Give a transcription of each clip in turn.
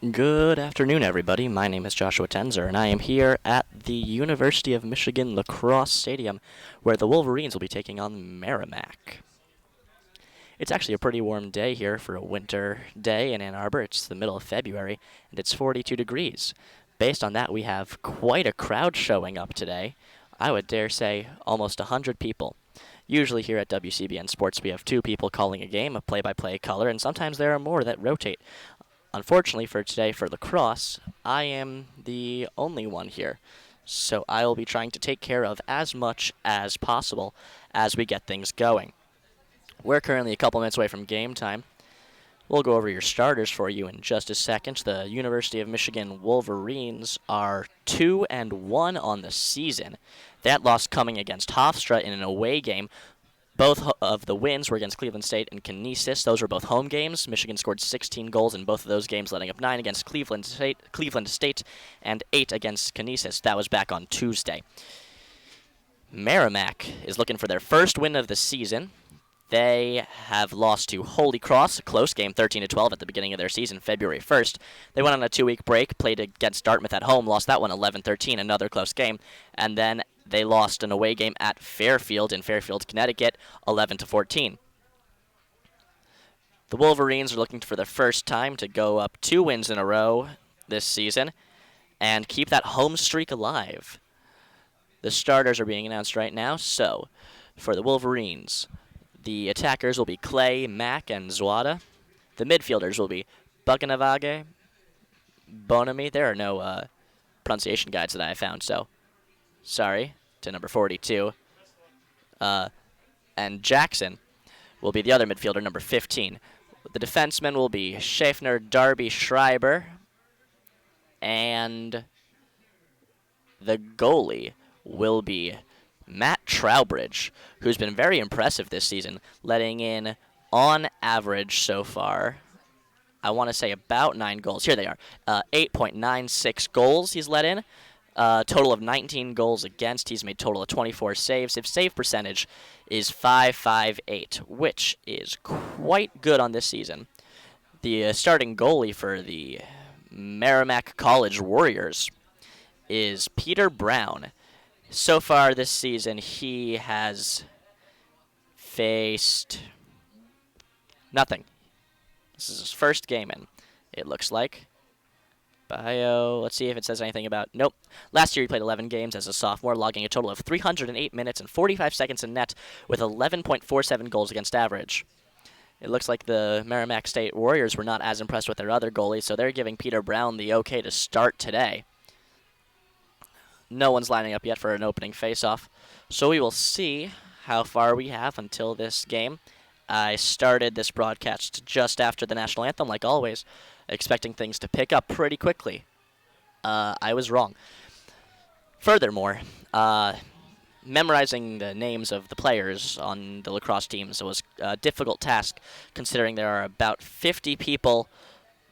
Good afternoon, everybody. My name is Joshua Tenzer, and I am here at the University of Michigan Lacrosse Stadium, where the Wolverines will be taking on Merrimack. It's actually a pretty warm day here for a winter day in Ann Arbor. It's the middle of February, and it's 42 degrees. Based on that, we have quite a crowd showing up today. I would dare say almost 100 people. Usually here at WCBN Sports, we have 2 people calling a game, a play-by-play caller, and sometimes there are more that rotate. Unfortunately for today, for lacrosse, I am the only one here, so I will be trying to take care of as much as possible as we get things going. We're currently a couple minutes away from game time. We'll go over your starters for you in just a second. The University of Michigan Wolverines are 2-1 on the season. That loss coming against Hofstra in an away game. Both of the wins were against Cleveland State and Canisius. Those were both home games. Michigan scored 16 goals in both of those games, letting up 9 against Cleveland State, and 8 against Canisius. That was back on Tuesday. Merrimack is looking for their first win of the season. They have lost to Holy Cross, a close game, 13-12 at the beginning of their season, February 1st. They went on a 2-week break, played against Dartmouth at home, lost that one 11-13, another close game, and then they lost an away game at Fairfield in Fairfield, Connecticut, 11-14. The Wolverines are looking for the first time to go up 2 wins in a row this season and keep that home streak alive. The starters are being announced right now, so for the Wolverines, the attackers will be Clay, Mack, and Zwada. The midfielders will be Buchanavage, Bonami. There are no pronunciation guides that I found, so sorry to number 42. And Jackson will be the other midfielder, number 15. The defensemen will be Schaffner, Darby, Schreiber, and the goalie will be Matt Trowbridge, who's been very impressive this season, letting in, on average so far, I want to say about 9 goals. Here they are. 8.96 goals he's let in. Total of 19 goals against. He's made total of 24 saves. His save percentage is .558, which is quite good on this season. The starting goalie for the Merrimack College Warriors is Peter Brown. So far this season, he has faced nothing. This is his first game in, it looks like. Bio, let's see if it says anything about, nope. Last year he played 11 games as a sophomore, logging a total of 308 minutes and 45 seconds in net with 11.47 goals against average. It looks like the Merrimack State Warriors were not as impressed with their other goalies, so they're giving Peter Brown the okay to start today. No one's lining up yet for an opening face-off, so we will see how far we have until this game. I started this broadcast just after the national anthem, like always, expecting things to pick up pretty quickly. I was wrong. Furthermore, memorizing the names of the players on the lacrosse teams was a difficult task, considering there are about 50 people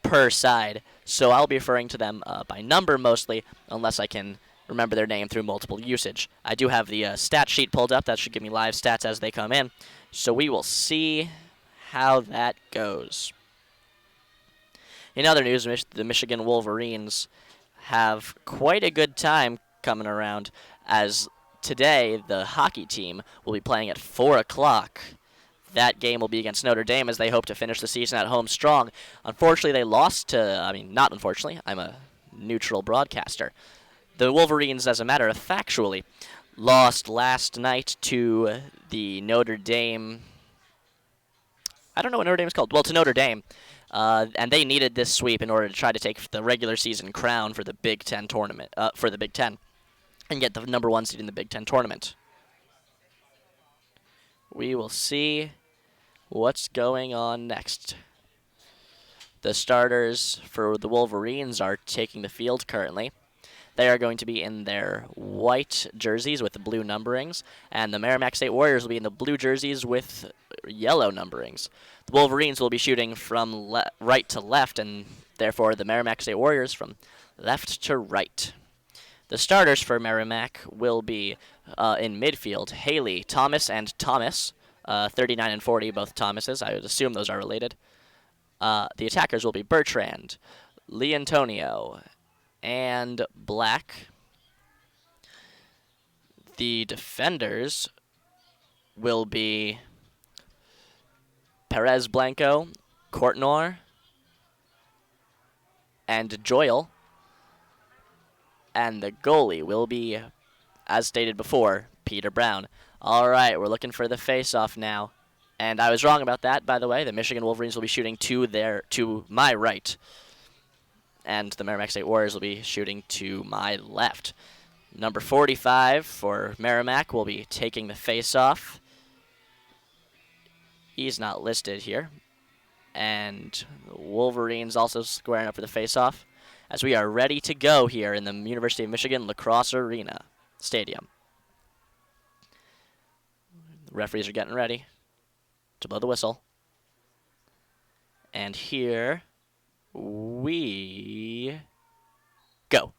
per side, so I'll be referring to them by number mostly, unless I can remember their name through multiple usage. I do have the stat sheet pulled up. That should give me live stats as they come in. So we will see how that goes. In other news, the Michigan Wolverines have quite a good time coming around, as today the hockey team will be playing at 4 o'clock. That game will be against Notre Dame as they hope to finish the season at home strong. Unfortunately, they lost to, not unfortunately, I'm a neutral broadcaster. The Wolverines, as a matter of factually, lost last night to the Notre Dame. I don't know what Notre Dame is called. Well, to Notre Dame. And they needed this sweep in order to try to take the regular season crown for the Big Ten tournament, for the Big Ten, and get the number 1 seed in the Big Ten tournament. We will see what's going on next. The starters for the Wolverines are taking the field currently. They are going to be in their white jerseys with the blue numberings, and the Merrimack State Warriors will be in the blue jerseys with yellow numberings. The Wolverines will be shooting from right to left, and therefore the Merrimack State Warriors from left to right. The starters for Merrimack will be in midfield, Haley, Thomas, and Thomas, 39 and 40, both Thomases. I would assume those are related. The attackers will be Bertrand, Leontonio, and black. The defenders will be Perez Blanco, Courtnor, and Joyle. And the goalie will be, as stated before, Peter Brown. All right, we're looking for the face-off now. And I was wrong about that, by the way. The Michigan Wolverines will be shooting to my right. And the Merrimack State Warriors will be shooting to my left. Number 45 for Merrimack will be taking the face-off. He's not listed here. And the Wolverines also squaring up for the face-off, as we are ready to go here in the University of Michigan Lacrosse Arena Stadium. The referees are getting ready to blow the whistle. And here we go.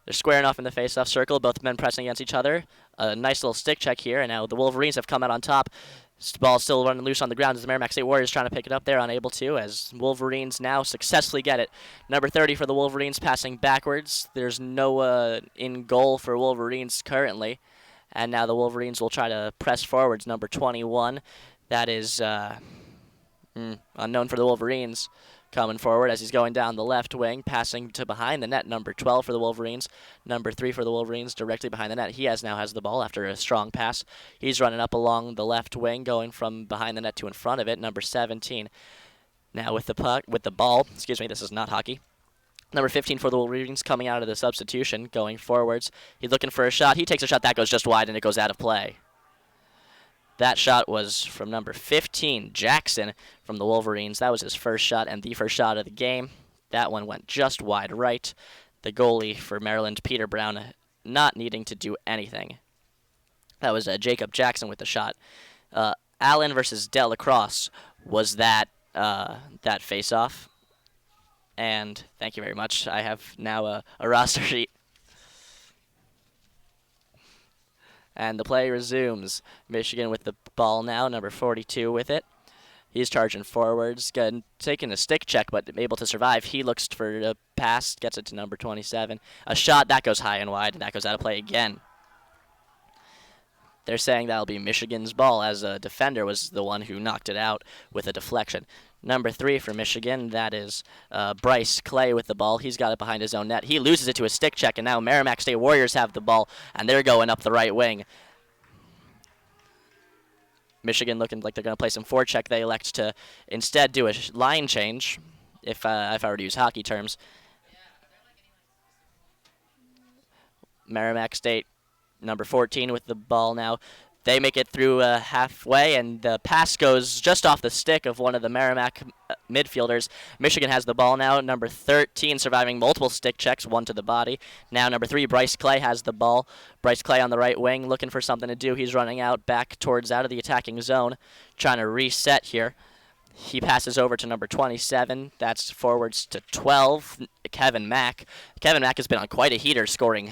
They're squaring off in the face-off circle, both men pressing against each other. A nice little stick check here, and now the Wolverines have come out on top. Ball still running loose on the ground as the Merrimack State Warriors trying to pick it up there, unable to, as Wolverines now successfully get it. Number 30 for the Wolverines passing backwards. There's no in goal for Wolverines currently. And now the Wolverines will try to press forwards. Number 21, that is unknown for the Wolverines, coming forward as he's going down the left wing, passing to behind the net. Number 12 for the Wolverines. Number 3 for the Wolverines directly behind the net. He now has the ball after a strong pass. He's running up along the left wing, going from behind the net to in front of it. Number 17. Now with the ball, excuse me, this is not hockey. Number 15 for the Wolverines coming out of the substitution, going forwards. He's looking for a shot. He takes a shot that goes just wide and it goes out of play. That shot was from number 15, Jackson, from the Wolverines. That was his first shot and the first shot of the game. That one went just wide right. The goalie for Maryland, Peter Brown, not needing to do anything. That was Jacob Jackson with the shot. Allen versus Lacrosse was that face-off. And thank you very much. I have now a roster sheet. And the play resumes. Michigan with the ball now, number 42 with it. He's charging forwards, taking a stick check, but able to survive. He looks for a pass, gets it to number 27. A shot, that goes high and wide, and that goes out of play again. They're saying that'll be Michigan's ball, as a defender was the one who knocked it out with a deflection. Number 3 for Michigan, that is Bryce Clay with the ball. He's got it behind his own net. He loses it to a stick check, and now Merrimack State Warriors have the ball, and they're going up the right wing. Michigan looking like they're going to play some forecheck. They elect to instead do a line change, if I were to use hockey terms. Merrimack State, number 14 with the ball now. They make it through halfway, and the pass goes just off the stick of one of the Merrimack midfielders. Michigan has the ball now. Number 13 surviving multiple stick checks, one to the body. Now number 3, Bryce Clay has the ball. Bryce Clay on the right wing, looking for something to do. He's running out of the attacking zone, trying to reset here. He passes over to number 27. That's forwards to 12, Kevin Mack. Kevin Mack has been on quite a heater, scoring,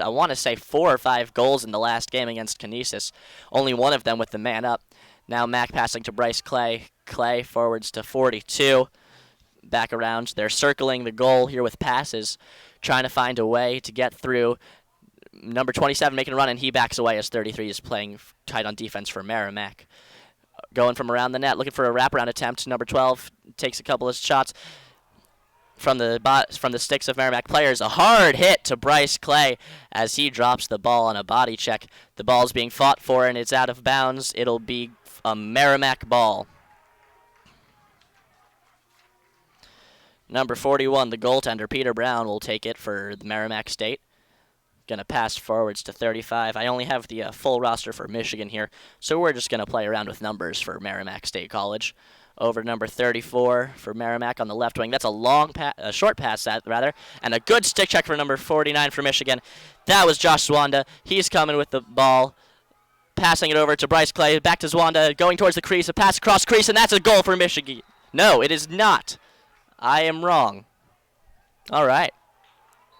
I want to say, 4 or 5 goals in the last game against Canisius. Only one of them with the man up. Now Mack passing to Bryce Clay. Clay forwards to 42. Back around. They're circling the goal here with passes, trying to find a way to get through. Number 27 making a run, and he backs away as 33 is playing tight on defense for Merrimack. Going from around the net, looking for a wraparound attempt. Number 12 takes a couple of shots from the sticks of Merrimack players. A hard hit to Bryce Clay as he drops the ball on a body check. The ball's being fought for, and it's out of bounds. It'll be a Merrimack ball. Number 41, the goaltender, Peter Brown, will take it for the Merrimack State. Going to pass forwards to 35. I only have the full roster for Michigan here, so we're just going to play around with numbers for Merrimack State College. Over to number 34 for Merrimack on the left wing. That's a short pass, rather, and a good stick check for number 49 for Michigan. That was Josh Zwanda. He's coming with the ball, passing it over to Bryce Clay. Back to Zwanda, going towards the crease. A pass across crease, and that's a goal for Michigan. No, it is not. I am wrong. All right.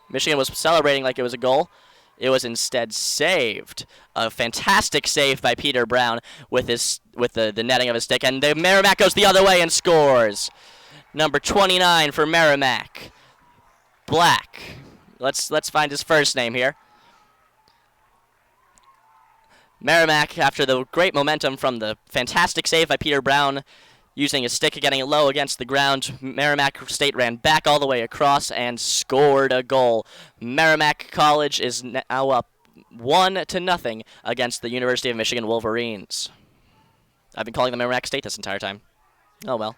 Michigan was celebrating like it was a goal. It was instead saved. A fantastic save by Peter Brown with the netting of his stick. And the Merrimack goes the other way and scores. Number 29 for Merrimack, Black. Let's find his first name here. Merrimack, after the great momentum from the fantastic save by Peter Brown, using his stick, getting it low against the ground, Merrimack State ran back all the way across and scored a goal. Merrimack College is now up 1-0 against the University of Michigan Wolverines. I've been calling them Merrimack State this entire time. Oh well.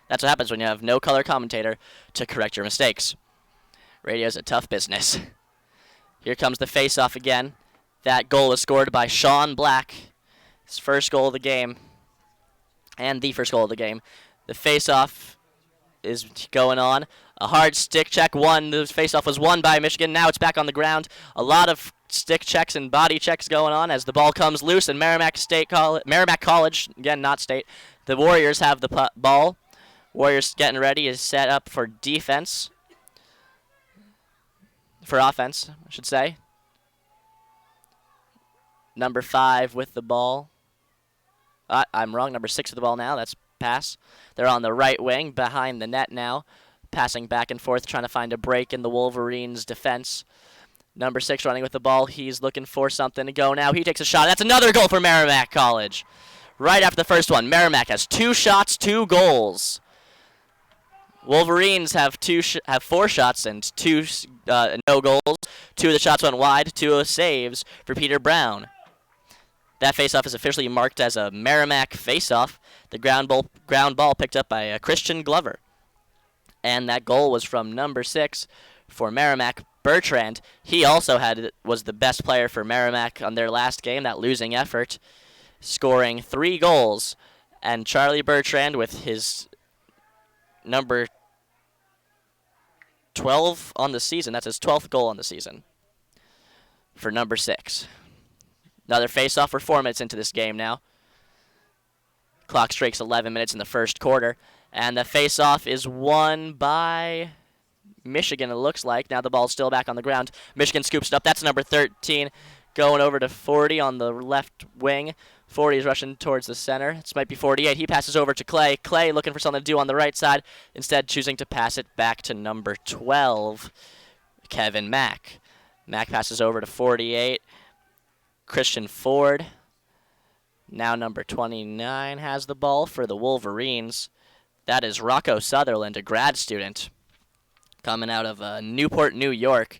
That's what happens when you have no color commentator to correct your mistakes. Radio's a tough business. Here comes the face-off again. That goal is scored by Sean Black. His first goal of the game. And the first goal of the game. The face-off is going on. A hard stick check won. The face-off was won by Michigan. Now it's back on the ground. A lot of stick checks and body checks going on as the ball comes loose. And Merrimack College, again, not State. The Warriors have the ball. Warriors getting ready is set up for defense. For offense, I should say. Number 5 with the ball. I'm wrong. Number 6 with the ball now. That's pass. They're on the right wing behind the net now. Passing back and forth, trying to find a break in the Wolverines' defense. Number 6 running with the ball. He's looking for something to go now. He takes a shot. That's another goal for Merrimack College. Right after the first one, Merrimack has 2 shots, 2 goals. Wolverines have 4 shots and 2 no goals. 2 of the shots went wide, 2 saves for Peter Brown. That faceoff is officially marked as a Merrimack faceoff. The ground ball picked up by Christian Glover. And that goal was from number 6 for Merrimack, Bertrand. He also was the best player for Merrimack on their last game, that losing effort, scoring 3 goals. And Charlie Bertrand with his number 12 on the season. That's his 12th goal on the season for number 6. Another face-off. We're 4 minutes into this game now. Clock strikes 11 minutes in the first quarter. And the face-off is won by Michigan, it looks like. Now the ball's still back on the ground. Michigan scoops it up. That's number 13 going over to 40 on the left wing. 40 is rushing towards the center. This might be 48. He passes over to Clay. Clay looking for something to do on the right side. Instead choosing to pass it back to number 12, Kevin Mack. Mack passes over to 48. Christian Ford. Now number 29 has the ball for the Wolverines. That is Rocco Sutherland, a grad student coming out of Newport, New York.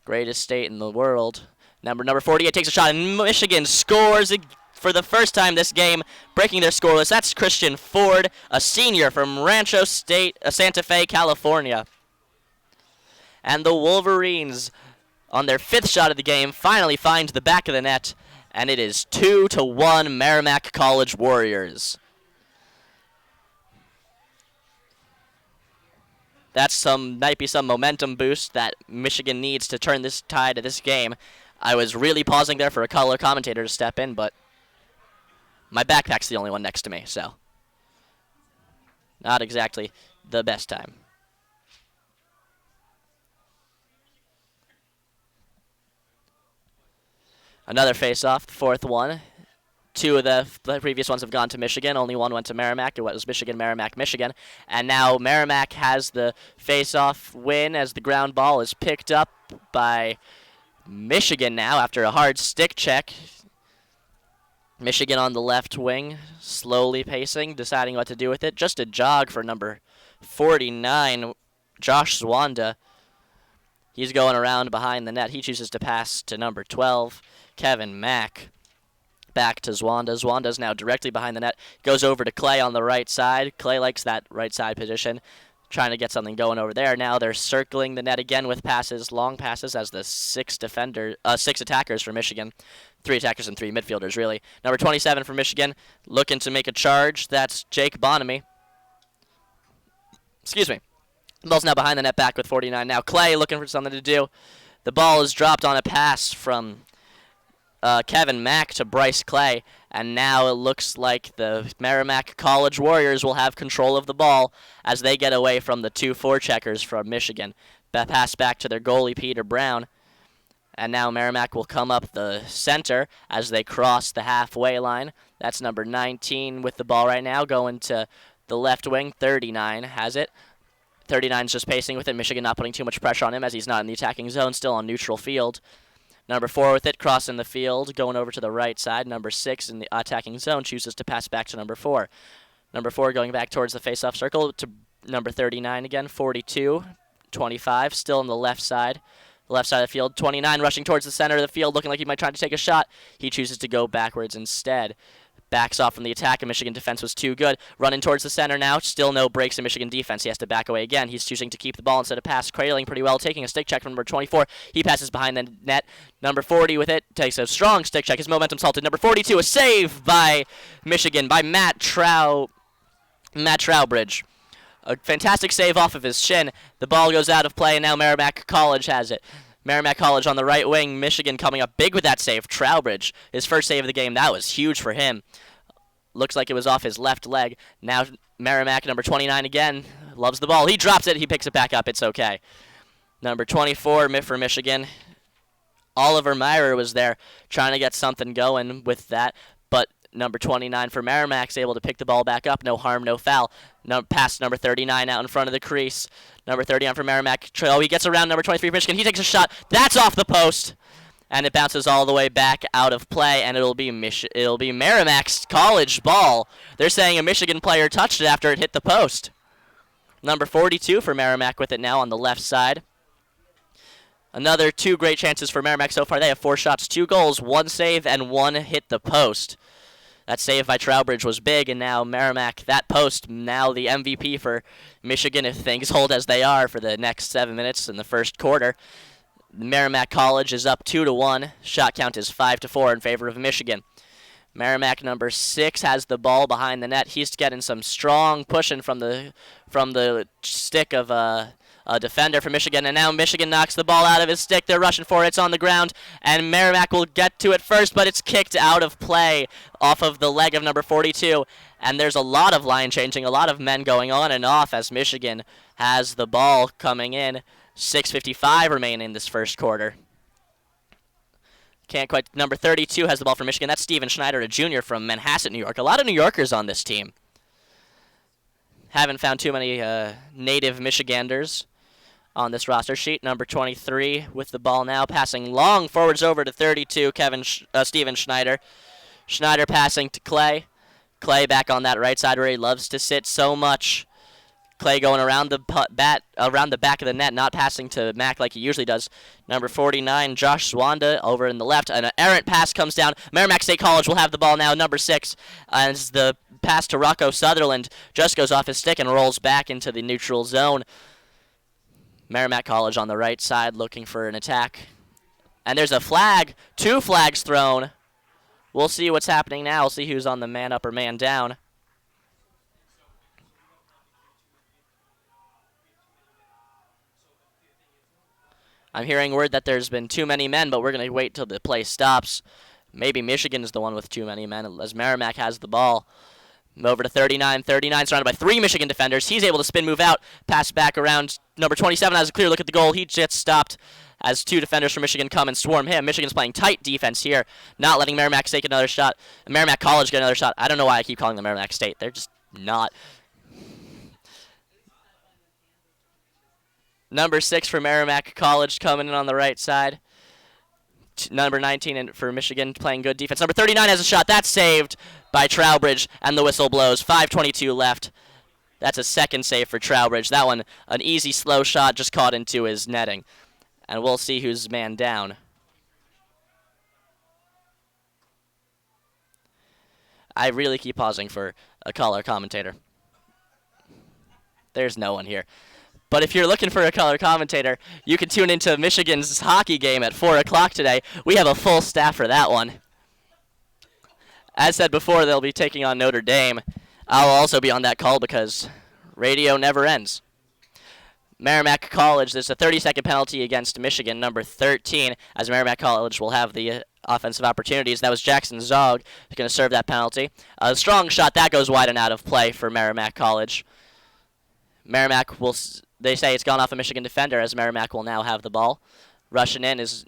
Greatest state in the world. Number 48 takes a shot, and Michigan scores for the first time this game, breaking their scoreless. That's Christian Ford, a senior from Rancho State, Santa Fe, California. And the Wolverines, on their 5th shot of the game, finally find the back of the net, and it is 2-1 Merrimack College Warriors. Might be some momentum boost that Michigan needs to turn this tide of this game. I was really pausing there for a color commentator to step in, but my backpack's the only one next to me, so not exactly the best time. Another face-off, the 4th one. 2 of the previous ones have gone to Michigan. Only 1 went to Merrimack. It was Michigan, Merrimack, Michigan. And now Merrimack has the face-off win as the ground ball is picked up by Michigan now after a hard stick check. Michigan on the left wing, slowly pacing, deciding what to do with it. Just a jog for number 49, Josh Zwanda. He's going around behind the net. He chooses to pass to number 12, Kevin Mack. Back to Zwanda. Zwanda's now directly behind the net. Goes over to Clay on the right side. Clay likes that right side position. Trying to get something going over there. Now they're circling the net again with passes, long passes, as the 6 attackers for Michigan. 3 attackers and 3 midfielders, really. Number 27 for Michigan, looking to make a charge. That's Jake Bonamy. Excuse me. The ball's now behind the net, back with 49. Now Clay looking for something to do. The ball is dropped on a pass from Kevin Mack to Bryce Clay, and now it looks like the Merrimack College Warriors will have control of the ball as they get away from the 2 forecheckers from Michigan. Pass back to their goalie, Peter Brown, and now Merrimack will come up the center as they cross the halfway line. That's number 19 with the ball right now, going to The left wing, 39, has it. 39's just pacing with it. Michigan not putting too much pressure on him as he's not in the attacking zone, still on neutral field. Number 4 with it, crossing the field, going over to the right side. Number 6 in the attacking zone chooses to pass back to number 4. Number 4 going back towards the face-off circle to number 39 again. 42, 25, still on the left side. The left side of the field. 29 rushing towards the center of the field, looking like he might try to take a shot. He chooses to go backwards instead. Backs off from the attack, and Michigan defense was too good. Running towards the center now. Still no breaks in Michigan defense. He has to back away again. He's choosing to keep the ball instead of pass. Cradling pretty well, taking a stick check from number 24. He passes behind the net. Number 40 with it. Takes a strong stick check. His momentum's halted. Number 42, a save by Michigan, by Matt Trowbridge. A fantastic save off of his shin. The ball goes out of play, and now Merrimack College has it. Merrimack College on the right wing. Michigan coming up big with that save. Trowbridge, his first save of the game. That was huge for him. Looks like it was off his left leg. Now Merrimack, number 29 again, loves the ball. He drops it. He picks it back up. It's okay. Number 24 for Michigan. Oliver Meyer was there trying to get something going with that, but number 29 for Merrimack's able to pick the ball back up. No harm, no foul. Pass number 39 out in front of the crease. Number 39 for Merrimack. Oh, he gets around number 23 for Michigan. He takes a shot. That's off the post. And it bounces all the way back out of play, and it'll be Merrimack's College ball. They're saying a Michigan player touched it after it hit the post. Number 42 for Merrimack with it now on the left side. Another 2 great chances for Merrimack so far. They have 4 shots, 2 goals, 1 save, and 1 hit the post. That save by Trowbridge was big, and now Merrimack, that post, now the MVP for Michigan if things hold as they are for the next 7 minutes in the first quarter. Merrimack College is up 2-1. Shot count is 5-4 in favor of Michigan. Merrimack number 6 has the ball behind the net. He's getting some strong pushing from the stick of a defender for Michigan, and now Michigan knocks the ball out of his stick. They're rushing for it. It's on the ground, and Merrimack will get to it first, but it's kicked out of play off of the leg of number 42, and there's a lot of line changing, a lot of men going on and off as Michigan has the ball coming in. 6:55 remain in this first quarter. Can't quite. Number 32 has the ball for Michigan. That's Steven Schneider, a junior from Manhasset, New York. A lot of New Yorkers on this team. Haven't found too many native Michiganders on this roster sheet. Number 23 with the ball now, passing long forwards over to 32, Steven Schneider. Schneider passing to Clay. Clay back on that right side where he loves to sit so much. Clay going around the back of the net, not passing to Mack like he usually does. Number 49, Josh Swanda over in the left. An errant pass comes down. Merrimack State College will have the ball now. Number 6, as the pass to Rocco Sutherland just goes off his stick and rolls back into the neutral zone. Merrimack College on the right side looking for an attack. And there's a flag. 2 flags thrown. We'll see what's happening now. We'll see who's on the man up or man down. I'm hearing word that there's been too many men, but we're going to wait till the play stops. Maybe Michigan is the one with too many men as Merrimack has the ball. Over to 39. 39 surrounded by 3 Michigan defenders. He's able to spin move out. Pass back around. Number 27 has a clear look at the goal. He gets stopped as 2 defenders from Michigan come and swarm him. Michigan's playing tight defense here, not letting Merrimack take another shot. Merrimack College get another shot. I don't know why I keep calling them Merrimack State. They're just not. Number 6 for Merrimack College coming in on the right side. Number 19 for Michigan playing good defense. Number 39 has a shot. That's saved by Trowbridge, and the whistle blows. 5:22 left. That's a second save for Trowbridge. That one, an easy, slow shot, just caught into his netting. And we'll see who's man down. I really keep pausing for a color commentator. There's no one here. But if you're looking for a color commentator, you can tune into Michigan's hockey game at 4 o'clock today. We have a full staff for that one. As said before, they'll be taking on Notre Dame. I'll also be on that call because radio never ends. Merrimack College, there's a 30-second penalty against Michigan, number 13, as Merrimack College will have the offensive opportunities. That was Jackson Zog who's going to serve that penalty. A strong shot, that goes wide and out of play for Merrimack College. Merrimack will... They say it's gone off a Michigan defender as Merrimack will now have the ball. Rushing in is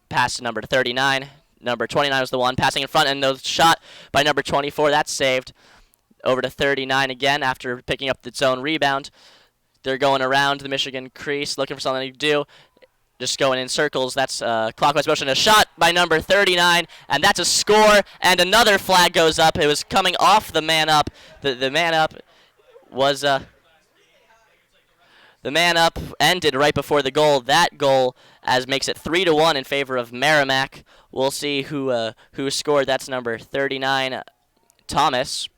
pass to number 39. Number 29 was the one passing in front, and the shot by number 24, that's saved. Over to 39 again after picking up its own rebound. They're going around the Michigan crease, looking for something to do. Just going in circles. That's clockwise motion. A shot by number 39, and that's a score. And another flag goes up. It was coming off the man up. The man up was the man up ended right before the goal. That goal as makes it 3-1 in favor of Merrimack. We'll see who scored. That's number 39, Thomas.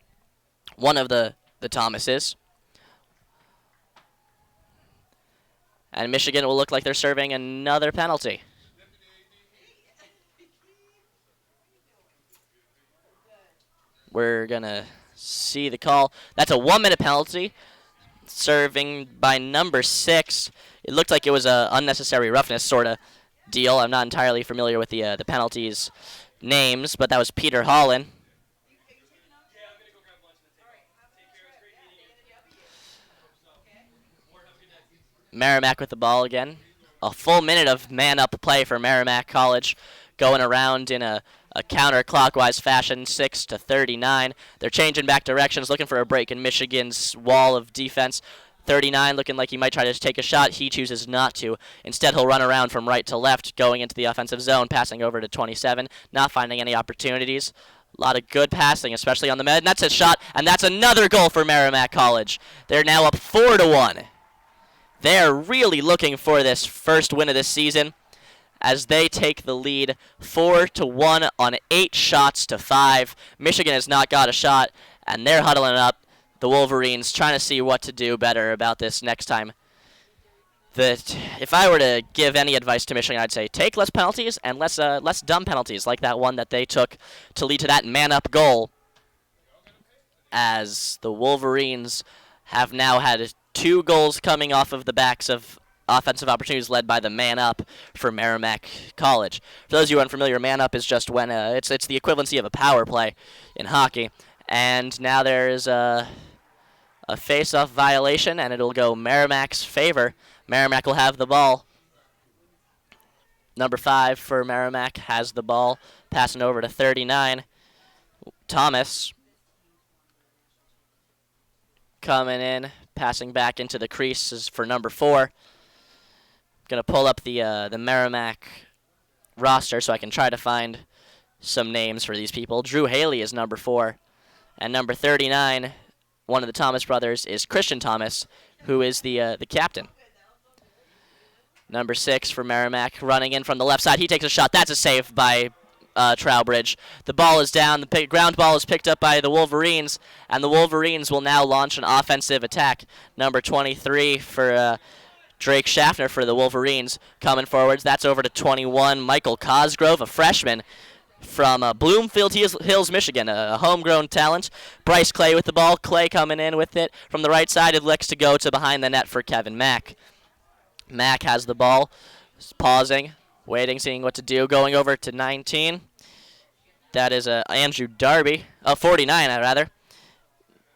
One of the Thomases. And Michigan will look like they're serving another penalty. We're going to see the call. That's a 1-minute penalty. Serving by number 6. It looked like it was a unnecessary roughness sort of deal. I'm not entirely familiar with the penalties names, but that was Peter Holland. Merrimack with the ball again. A full minute of man-up play for Merrimack College, going around in a counterclockwise fashion, 6-39. They're changing back directions, looking for a break in Michigan's wall of defense. 39 looking like he might try to take a shot. He chooses not to. Instead, he'll run around from right to left, going into the offensive zone, passing over to 27, not finding any opportunities. A lot of good passing, especially on the med. And that's a shot, and that's another goal for Merrimack College. They're now up 4-1. They're really looking for this first win of this season as they take the lead 4-1 on 8 shots to 5. Michigan has not got a shot, and they're huddling up. The Wolverines trying to see what to do better about this next time. If I were to give any advice to Michigan, I'd say take less penalties and less dumb penalties like that one that they took to lead to that man-up goal, as the Wolverines have now had 2 goals coming off of the backs of offensive opportunities led by the man-up for Merrimack College. For those of you unfamiliar, man-up is just when it's the equivalency of a power play in hockey. And now there is a face-off violation, and it'll go Merrimack's favor. Merrimack will have the ball. Number 5 for Merrimack has the ball, passing over to 39. Thomas coming in, passing back into the creases for number 4. Going to pull up the Merrimack roster so I can try to find some names for these people. Drew Haley is number 4. And number 39, one of the Thomas brothers, is Christian Thomas, who is the captain. Number 6 for Merrimack, running in from the left side. He takes a shot. That's a save by Trowbridge. The ball is down. The ground ball is picked up by the Wolverines, and the Wolverines will now launch an offensive attack. Number 23 for Drake Schaffner for the Wolverines coming forwards. That's over to 21, Michael Cosgrove, a freshman from Bloomfield Hills, Michigan, a homegrown talent. Bryce Clay with the ball. Clay coming in with it from the right side. It looks to go to behind the net for Kevin Mack. Mack has the ball, pausing, waiting, seeing what to do, going over to 19. That is Andrew Darby, 49 rather.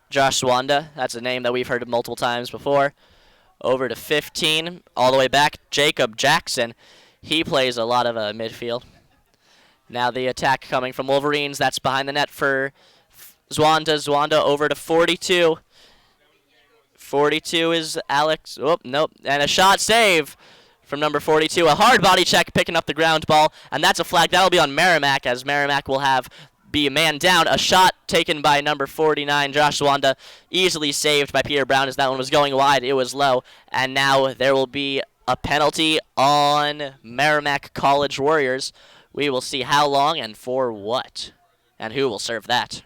Josh Swanda, that's a name that we've heard multiple times before. Over to 15, all the way back, Jacob Jackson. He plays a lot of midfield. Now the attack coming from Wolverines. That's behind the net for Zwanda. Zwanda over to 42. 42 is Alex. Oh, nope. And a shot save from number 42. A hard body check picking up the ground ball. And that's a flag. That'll be on Merrimack, as Merrimack will be a man down. A shot taken by number 49, Josh Zwanda. Easily saved by Peter Brown as that one was going wide. It was low. And now there will be a penalty on Merrimack College Warriors. We will see how long and for what, and who will serve that.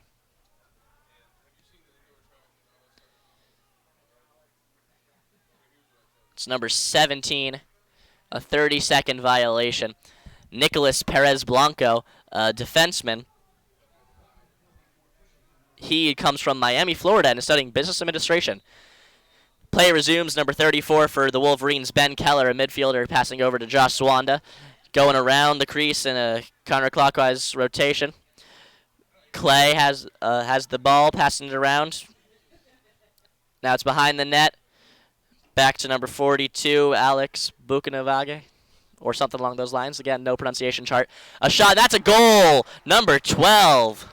It's number 17, a 30-second violation. Nicholas Perez Blanco, a defenseman. He comes from Miami, Florida, and is studying business administration. Play resumes. Number 34 for the Wolverines, Ben Keller, a midfielder, passing over to Josh Swanda. Going around the crease in a counterclockwise rotation. Clay has the ball, passing it around. Now it's behind the net. Back to number 42, Alex Bukanavage, or something along those lines. Again, no pronunciation chart. A shot. That's a goal. Number 12.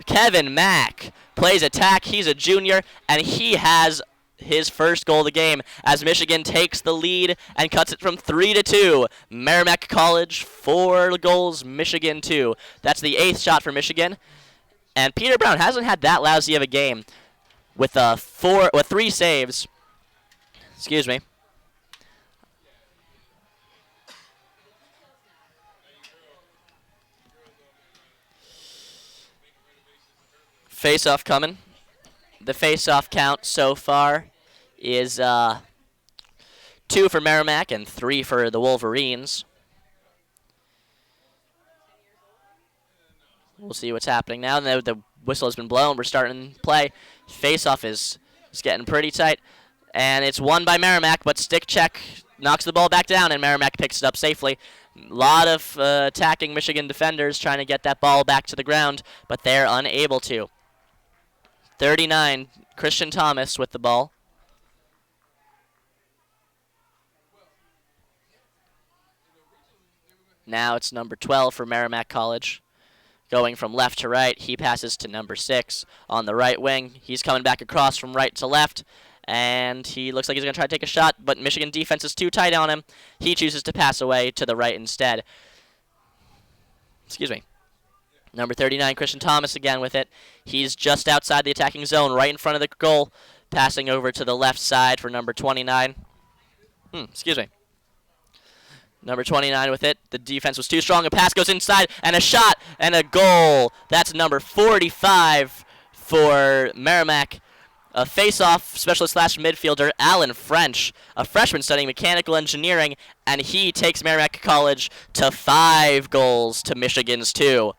Kevin Mack plays attack. He's a junior, and he has his first goal of the game as Michigan takes the lead and cuts it from 3-2. Merrimack College 4 goals, Michigan 2. That's the 8th shot for Michigan. And Peter Brown hasn't had that lousy of a game with 3 saves. Excuse me. Face-off coming. The face-off count so far is 2 for Merrimack and 3 for the Wolverines. We'll see what's happening now. The whistle has been blown. We're starting play. Face-off is getting pretty tight. And it's won by Merrimack, but stick check knocks the ball back down, and Merrimack picks it up safely. A lot of attacking Michigan defenders trying to get that ball back to the ground, but they're unable to. 39, Christian Thomas with the ball. Now it's number 12 for Merrimack College. Going from left to right, he passes to number 6 on the right wing. He's coming back across from right to left, and he looks like he's going to try to take a shot, but Michigan defense is too tight on him. He chooses to pass away to the right instead. Excuse me. Number 39, Christian Thomas again with it. He's just outside the attacking zone, right in front of the goal, passing over to the left side for number 29. Excuse me. Number 29 with it. The defense was too strong. A pass goes inside, and a shot, and a goal. That's number 45 for Merrimack. A face-off specialist / midfielder, Alan French, a freshman studying mechanical engineering, and he takes Merrimack College to 5 goals to Michigan's 2.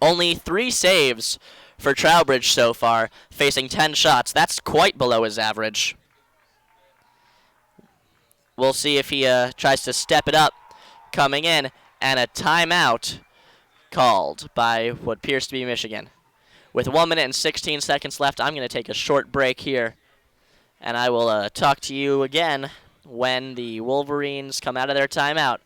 Only 3 saves for Trowbridge so far, facing 10 shots. That's quite below his average. We'll see if he tries to step it up coming in, and a timeout called by what appears to be Michigan. With 1 minute and 16 seconds left, I'm going to take a short break here, and I will talk to you again when the Wolverines come out of their timeout.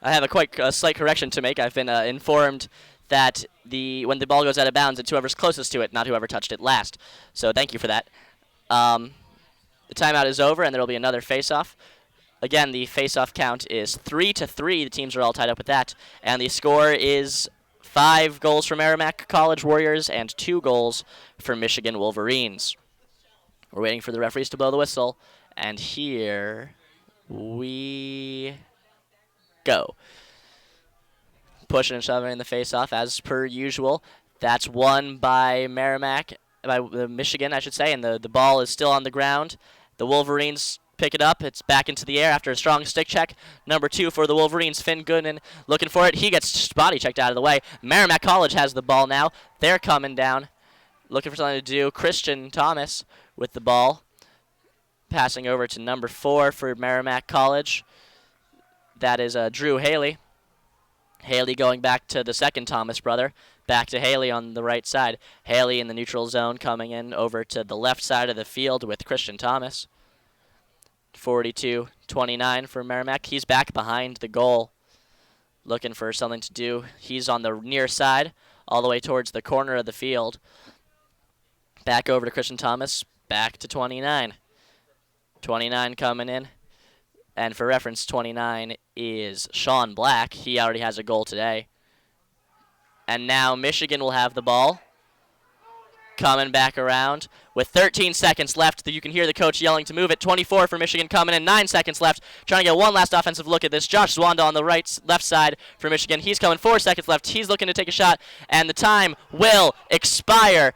I have a slight correction to make. I've been informed that when the ball goes out of bounds, it's whoever's closest to it, not whoever touched it last. So thank you for that. The timeout is over, and there will be another face-off. Again, the face-off count is 3-3. The teams are all tied up with that. And the score is 5 goals for Merrimack College Warriors and 2 goals for Michigan Wolverines. We're waiting for the referees to blow the whistle. And here we go. Pushing and shoving in the face-off as per usual. That's won by Michigan, I should say, and the ball is still on the ground. The Wolverines pick it up. It's back into the air after a strong stick check. Number 2 for the Wolverines, Finn Gooden, looking for it. He gets body checked out of the way. Merrimack College has the ball now. They're coming down, looking for something to do. Christian Thomas with the ball, passing over to number 4 for Merrimack College. That is Drew Haley. Haley going back to the second Thomas brother. Back to Haley on the right side. Haley in the neutral zone coming in over to the left side of the field with Christian Thomas. 42-29 for Merrimack. He's back behind the goal. looking for something to do. He's on the near side, all the way towards the corner of the field. Back over to Christian Thomas, back to 29. 29 coming in. And for reference, 29 is Sean Black. He already has a goal today. And now Michigan will have the ball. Coming back around with 13 seconds left. You can hear the coach yelling to move it. 24 for Michigan coming in. 9 seconds left. Trying to get one last offensive look at this. Josh Zwanda on the left side for Michigan. He's coming. 4 seconds left. He's looking to take a shot. And the time will expire.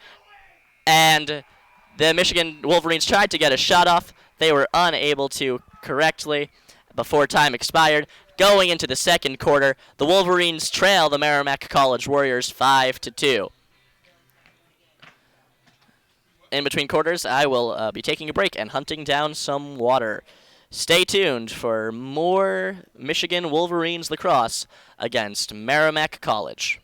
And the Michigan Wolverines tried to get a shot off. They were unable to correctly before time expired. Going into the second quarter, the Wolverines trail the Merrimack College Warriors 5-2. In between quarters, I will be taking a break and hunting down some water. Stay tuned for more Michigan Wolverines lacrosse against Merrimack College.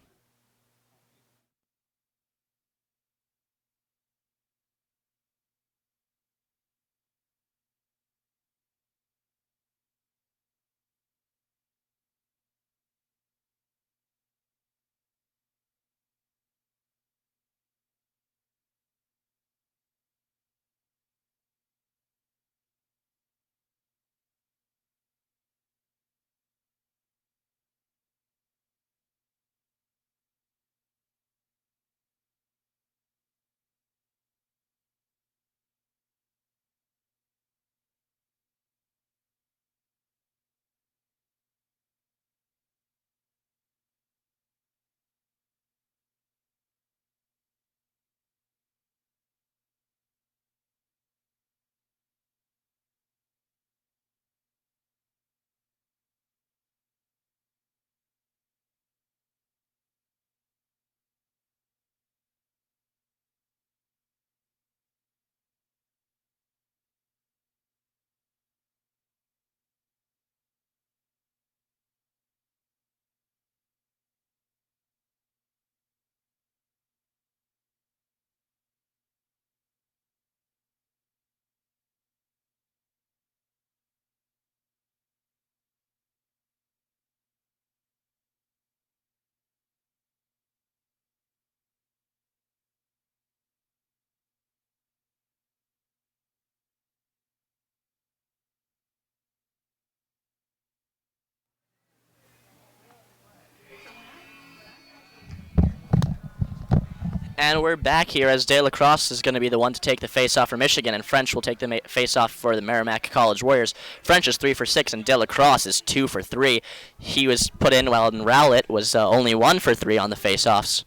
And we're back here as De La Crosse is going to be the one to take the face-off for Michigan, and French will take the face-off for the Merrimack College Warriors. French is 3 for 6, and De La Crosse is 2 for 3. He was put in while Rowlett was only 1 for 3 on the face-offs.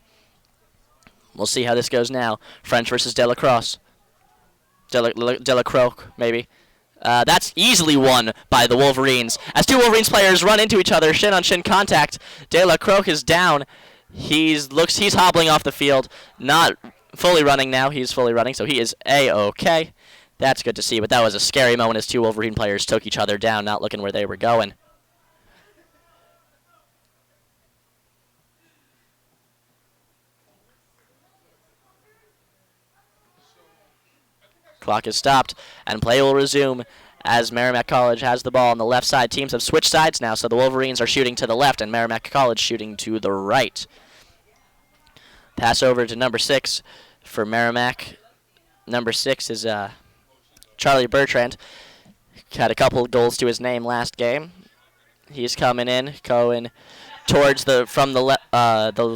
We'll see how this goes now. French versus De La Crosse. De La Croque, maybe. That's easily won by the Wolverines. As two Wolverines players run into each other, shin-on-shin contact. De La Croque is down. He's hobbling off the field, not fully running now. He's fully running, so he is A-okay. That's good to see, but that was a scary moment as two Wolverine players took each other down, not looking where they were going. Clock is stopped, and play will resume as Merrimack College has the ball on the left side. Teams have switched sides now, so the Wolverines are shooting to the left, and Merrimack College shooting to the right. Pass over to number 6 for Merrimack. Number 6 is Charlie Bertrand. Had a couple of goals to his name last game. He's coming in, going towards the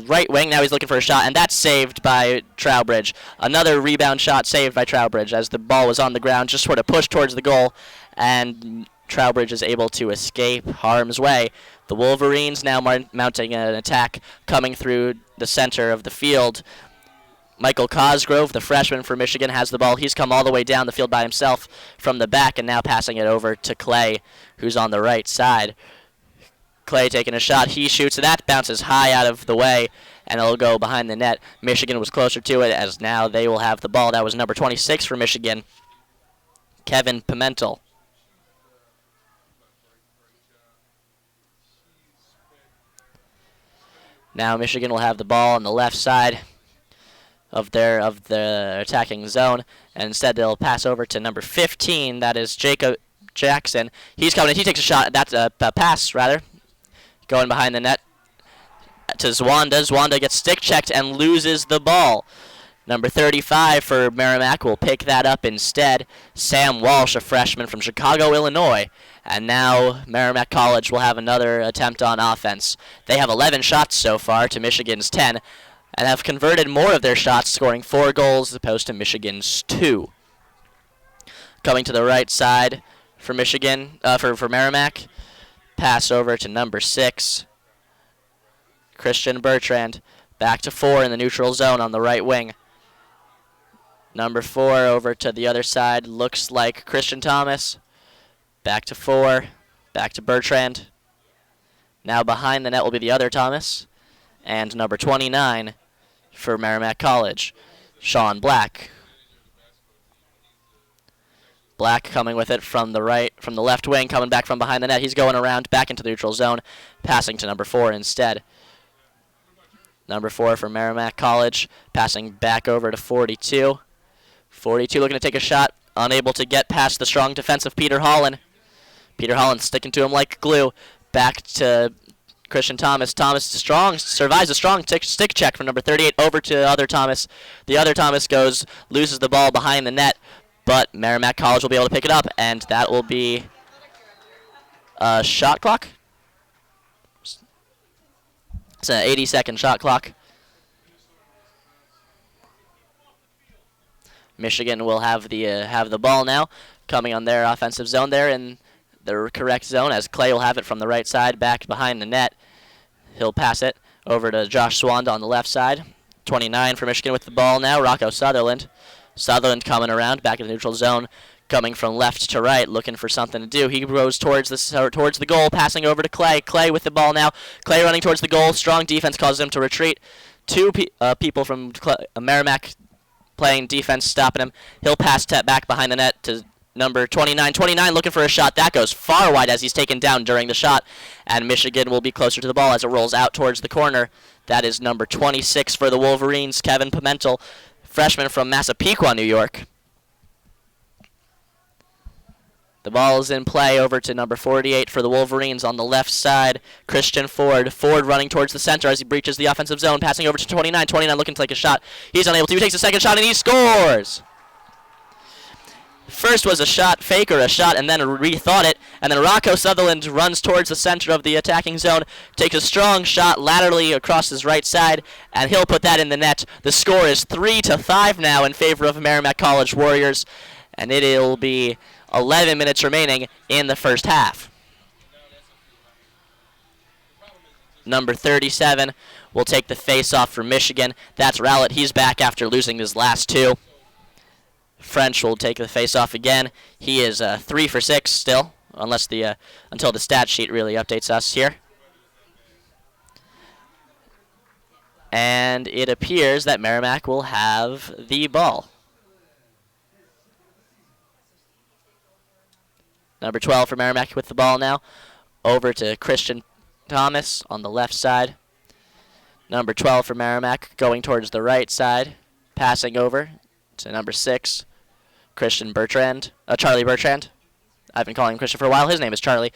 right wing. Now he's looking for a shot, and that's saved by Trowbridge. Another rebound shot saved by Trowbridge as the ball was on the ground, just sort of pushed towards the goal, and Trowbridge is able to escape harm's way. The Wolverines now mounting an attack coming through the center of the field. Michael Cosgrove, the freshman for Michigan, has the ball. He's come all the way down the field by himself from the back and now passing it over to Clay, who's on the right side. Clay taking a shot. He shoots, and that bounces high out of the way, and it'll go behind the net. Michigan was closer to it, as now they will have the ball. That was number 26 for Michigan, Kevin Pimentel. Now Michigan will have the ball on the left side of the attacking zone, and instead they'll pass over to number 15. That is Jacob Jackson. He's coming in. He takes a shot. That's a pass, rather. Going behind the net to Zwanda. Zwanda gets stick checked and loses the ball. Number 35 for Merrimack will pick that up instead. Sam Walsh, a freshman from Chicago, Illinois. And now Merrimack College will have another attempt on offense. They have 11 shots so far to Michigan's 10 and have converted more of their shots, scoring 4 goals as opposed to Michigan's 2. Coming to the right side for Michigan, for Merrimack. Pass over to number 6, Christian Bertrand. Back to 4 in the neutral zone on the right wing. Number 4 over to the other side. Looks like Christian Thomas. Back to 4. Back to Bertrand. Now behind the net will be the other Thomas. And number 29 for Merrimack College, Sean Black. Black coming with it from the left wing, coming back from behind the net. He's going around back into the neutral zone, passing to number 4 instead. Number 4 for Merrimack College, passing back over to 42. 42 looking to take a shot, unable to get past the strong defense of Peter Holland. Peter Holland sticking to him like glue. Back to Christian Thomas. Thomas survives a strong stick check from number 38 over to the other Thomas. The other Thomas loses the ball behind the net, but Merrimack College will be able to pick it up, and that will be a shot clock. It's an 80-second shot clock. Michigan will have the ball now, coming on their offensive zone there in the correct zone, as Clay will have it from the right side back behind the net. He'll pass it over to Josh Swanda on the left side. 29 for Michigan with the ball now, Rocco Sutherland. Sutherland coming around back in the neutral zone, coming from left to right, looking for something to do. He goes towards the goal, passing over to Clay. Clay with the ball now. Clay running towards the goal. Strong defense causes him to retreat. 2 people from Merrimack playing defense, stopping him. He'll pass back behind the net to number 29. 29 looking for a shot. That goes far wide as he's taken down during the shot. And Michigan will be closer to the ball as it rolls out towards the corner. That is number 26 for the Wolverines, Kevin Pimentel, freshman from Massapequa, New York. The ball is in play over to number 48 for the Wolverines on the left side. Christian Ford. Ford running towards the center as he breaches the offensive zone. Passing over to 29. 29 looking to take a shot. He's unable to. He takes a second shot and he scores! First was a shot, fake or a shot, and then rethought it. And then Rocco Sutherland runs towards the center of the attacking zone, takes a strong shot laterally across his right side, and he'll put that in the net. The score is 3-5 now in favor of Merrimack College Warriors, and it'll be 11 minutes remaining in the first half. Number 37 will take the face-off for Michigan. That's Rowlett. He's back after losing his last 2. French will take the face-off again. He is 3 for 6 still, until the stat sheet really updates us here. And it appears that Merrimack will have the ball. Number 12 for Merrimack with the ball now. Over to Christian Thomas on the left side. Number 12 for Merrimack going towards the right side. Passing over to number 6, Charlie Bertrand. I've been calling him Christian for a while. His name is Charlie.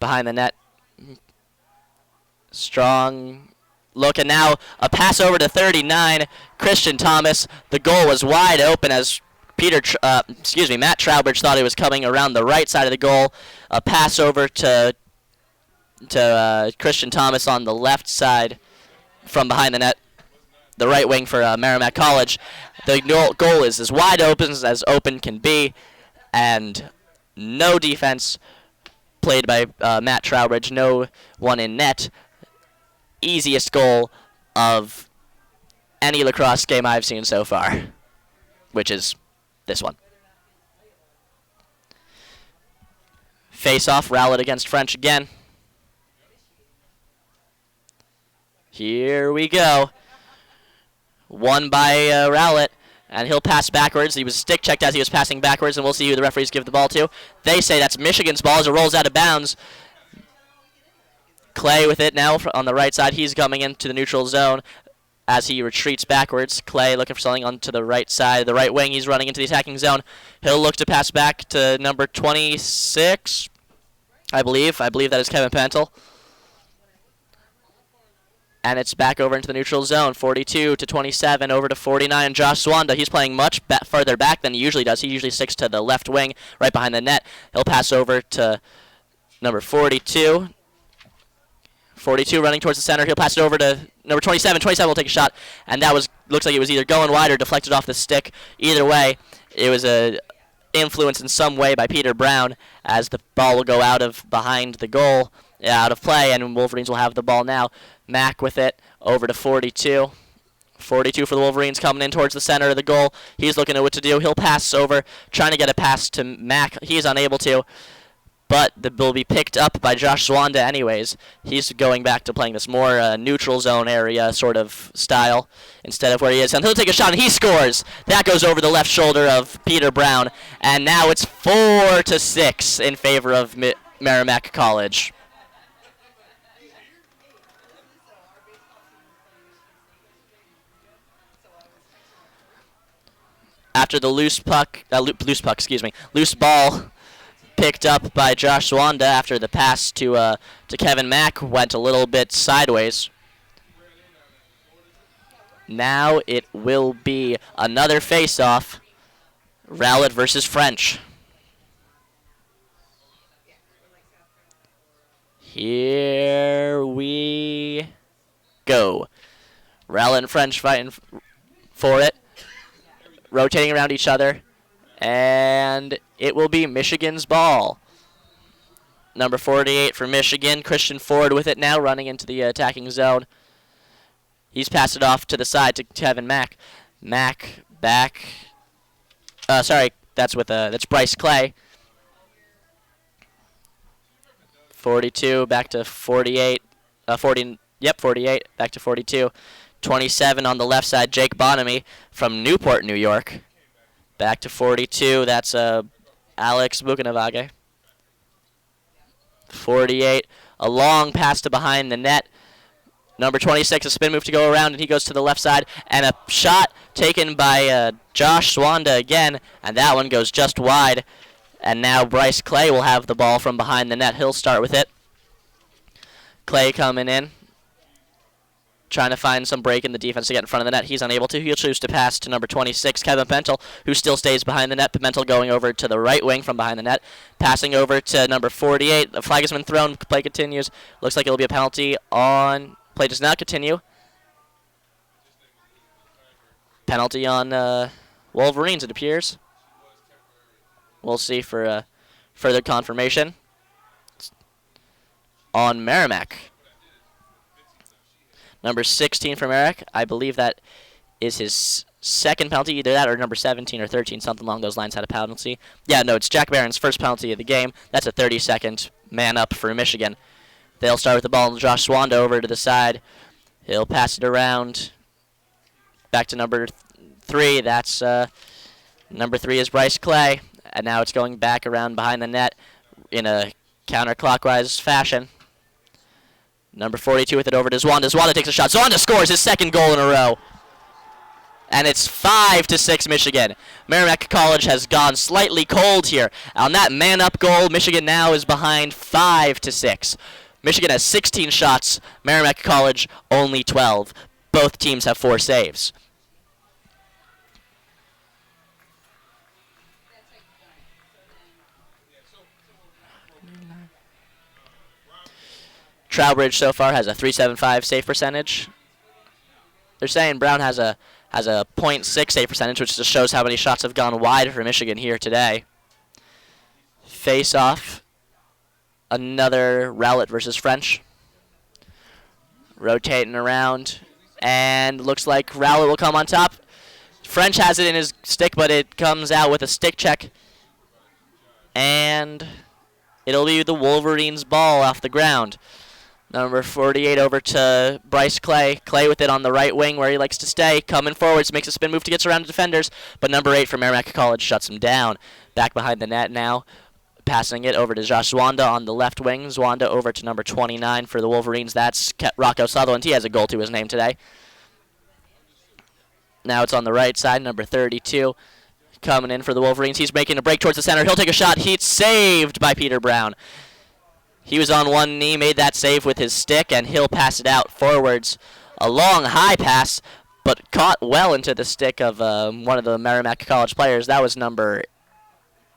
Behind the net. Strong look, and now a pass over to 39, Christian Thomas. The goal was wide open as Matt Trowbridge thought he was coming around the right side of the goal. A pass over to Christian Thomas on the left side from behind the net. The right wing for Merrimack College. The goal is as wide open as open can be, and no defense played by Matt Trowbridge. No one in net. Easiest goal of any lacrosse game I've seen so far, which is this one. Face-off, Rowlett against French again. Here we go. Won by Rowlett, and he'll pass backwards. He was stick-checked as he was passing backwards, and we'll see who the referees give the ball to. They say that's Michigan's ball as it rolls out of bounds. Clay with it now on the right side. He's coming into the neutral zone as he retreats backwards. Clay looking for something onto the right side, the right wing. He's running into the attacking zone. He'll look to pass back to number 26, I believe. I believe that is Kevin Pimentel. And it's back over into the neutral zone. 42 to 27 over to 49. Josh Swanda, he's playing much further back than he usually does. He usually sticks to the left wing, right behind the net. He'll pass over to number 42. 42 running towards the center. He'll pass it over to number 27. 27 will take a shot, and that looks like it was either going wide or deflected off the stick. Either way, it was a influence in some way by Peter Brown, as the ball will go out of behind the goal, out of play, and Wolverines will have the ball now. Mack with it over to 42. 42 for the Wolverines coming in towards the center of the goal. He's looking at what to do. He'll pass over, trying to get a pass to Mack. He's unable to, but the ball will be picked up by Josh Swanda anyways. He's going back to playing this more neutral zone area sort of style instead of where he is. And he'll take a shot, and he scores. That goes over the left shoulder of Peter Brown, and now it's 4-6 in favor of Merrimack College. After the loose ball picked up by Josh Swanda after the pass to Kevin Mack went a little bit sideways. Now it will be another face-off, Rowlett versus French. Here we go. Rowlett and French fighting for it. Rotating around each other, and it will be Michigan's ball. Number 48 for Michigan, Christian Ford with it now, running into the attacking zone. He's passed it off to the side to Kevin Mack. Mack back. That's Bryce Clay. 42 back to 48. 48 back to 42. 27 on the left side, Jake Bonamy from Newport, New York. Back to 42, that's Alex Bukanavage. 48, a long pass to behind the net. Number 26, a spin move to go around, and he goes to the left side. And a shot taken by Josh Swanda again, and that one goes just wide. And now Bryce Clay will have the ball from behind the net. He'll start with it. Clay coming in, trying to find some break in the defense to get in front of the net. He's unable to. He'll choose to pass to number 26, Kevin Pimentel, who still stays behind the net. Pimentel going over to the right wing from behind the net. Passing over to number 48. The flag has been thrown. Play continues. Looks like it'll be a penalty on... Play does not continue. Penalty on Wolverines, it appears. We'll see for further confirmation. On Merrimack. Number 16 for Merrimack. I believe that is his second penalty, either that or number 17 or 13, something along those lines had a penalty. Yeah, no, it's Jack Barron's first penalty of the game. That's a 30-second man-up for Michigan. They'll start with the ball, and Josh Swanda over to the side. He'll pass it around back to number 3. That's number 3 is Bryce Clay. And now it's going back around behind the net in a counterclockwise fashion. Number 42 with it over to Zwanda. Zwanda takes a shot. Zwanda scores his second goal in a row. And it's 5-6 Michigan. Merrimack College has gone slightly cold here. On that man-up goal, Michigan now is behind 5-6. Michigan has 16 shots. Merrimack College only 12. Both teams have 4 saves. Trowbridge so far has a .375 save percentage. They're saying Brown has a .6 save percentage, which just shows how many shots have gone wide for Michigan here today. Face off. Another Rowlett versus French. Rotating around, and looks like Rowlett will come on top. French has it in his stick, but it comes out with a stick check, and it'll be the Wolverines' ball off the ground. Number 48 over to Bryce Clay. Clay with it on the right wing where he likes to stay. Coming forwards, makes a spin move to get around the defenders. But number 8 from Merrimack College shuts him down. Back behind the net now. Passing it over to Josh Zwanda on the left wing. Zwanda over to number 29 for the Wolverines. That's Rocco Sutherland. He has a goal to his name today. Now it's on the right side. Number 32 coming in for the Wolverines. He's making a break towards the center. He'll take a shot. He's saved by Peter Brown. He was on one knee, made that save with his stick, and he'll pass it out forwards. A long, high pass, but caught well into the stick of one of the Merrimack College players. That was number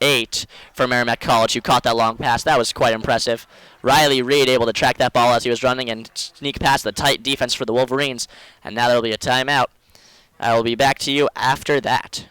8 for Merrimack College, who caught that long pass. That was quite impressive. Riley Reed able to track that ball as he was running and sneak past the tight defense for the Wolverines. And now there will be a timeout. I will be back to you after that.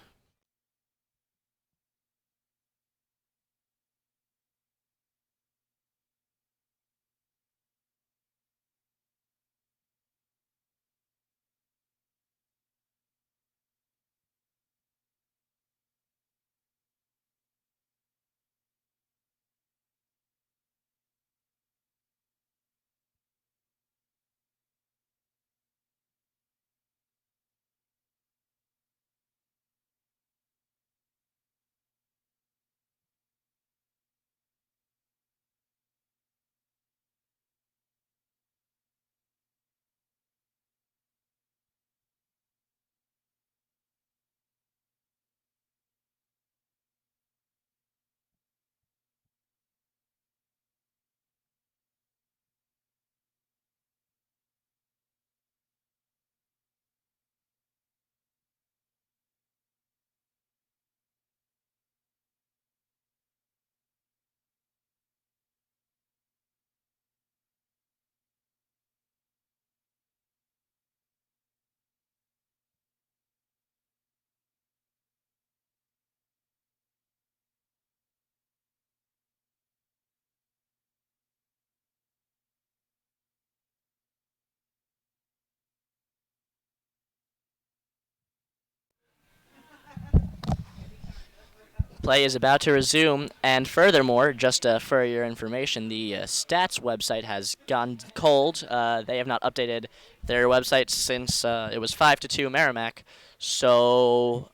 Play is about to resume, and furthermore, just for your information, the stats website has gone cold. They have not updated their website since it was 5-2 Merrimack. So,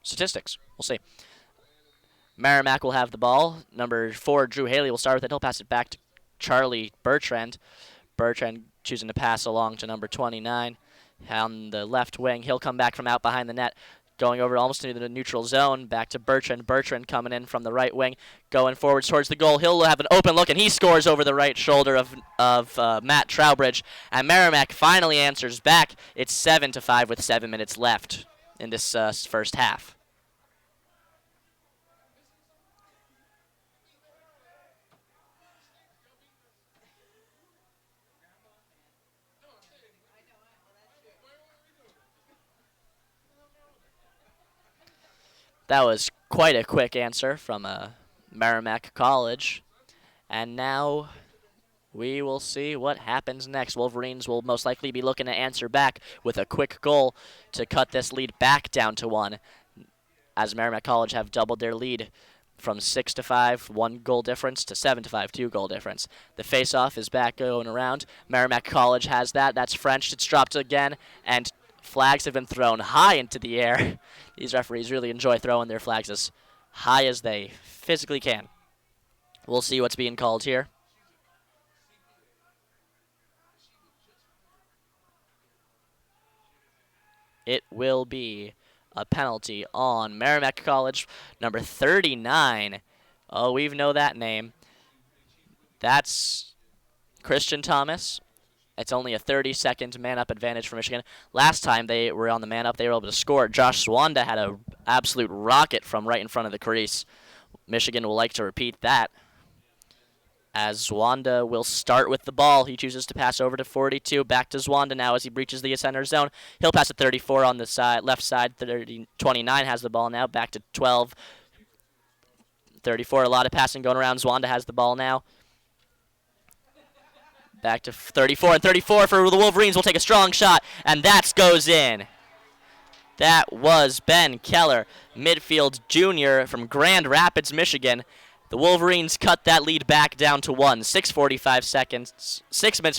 statistics. We'll see. Merrimack will have the ball. Number 4, Drew Haley, will start with it. He'll pass it back to Charlie Bertrand. Bertrand choosing to pass along to number 29 on the left wing. He'll come back from out behind the net, going over almost into the neutral zone. Back to Bertrand. Bertrand coming in from the right wing, going forwards towards the goal. He'll have an open look, and he scores over the right shoulder of Matt Trowbridge. And Merrimack finally answers back. It's 7-5 with 7 minutes left in this first half. That was quite a quick answer from Merrimack College. And now we will see what happens next. Wolverines will most likely be looking to answer back with a quick goal to cut this lead back down to 1, as Merrimack College have doubled their lead from 6-5, 1 goal difference, to 7-5, 2 goal difference. The face-off is back going around. Merrimack College has that. That's French. It's dropped again, and flags have been thrown high into the air. These referees really enjoy throwing their flags as high as they physically can. We'll see what's being called here. It will be a penalty on Merrimack College, number 39. Oh, we know that name. That's Christian Thomas. It's only a 30-second man-up advantage for Michigan. Last time they were on the man-up, they were able to score. Josh Swanda had an absolute rocket from right in front of the crease. Michigan will like to repeat that, as Zwanda will start with the ball. He chooses to pass over to 42. Back to Zwanda now as he breaches the center zone. He'll pass to 34 on the side, left side. 29 has the ball now. Back to 12. 34, a lot of passing going around. Zwanda has the ball now. Back to 34, and 34 for the Wolverines will take a strong shot, and that goes in. That was Ben Keller, midfield junior from Grand Rapids, Michigan. The Wolverines cut that lead back down to 1. 6 minutes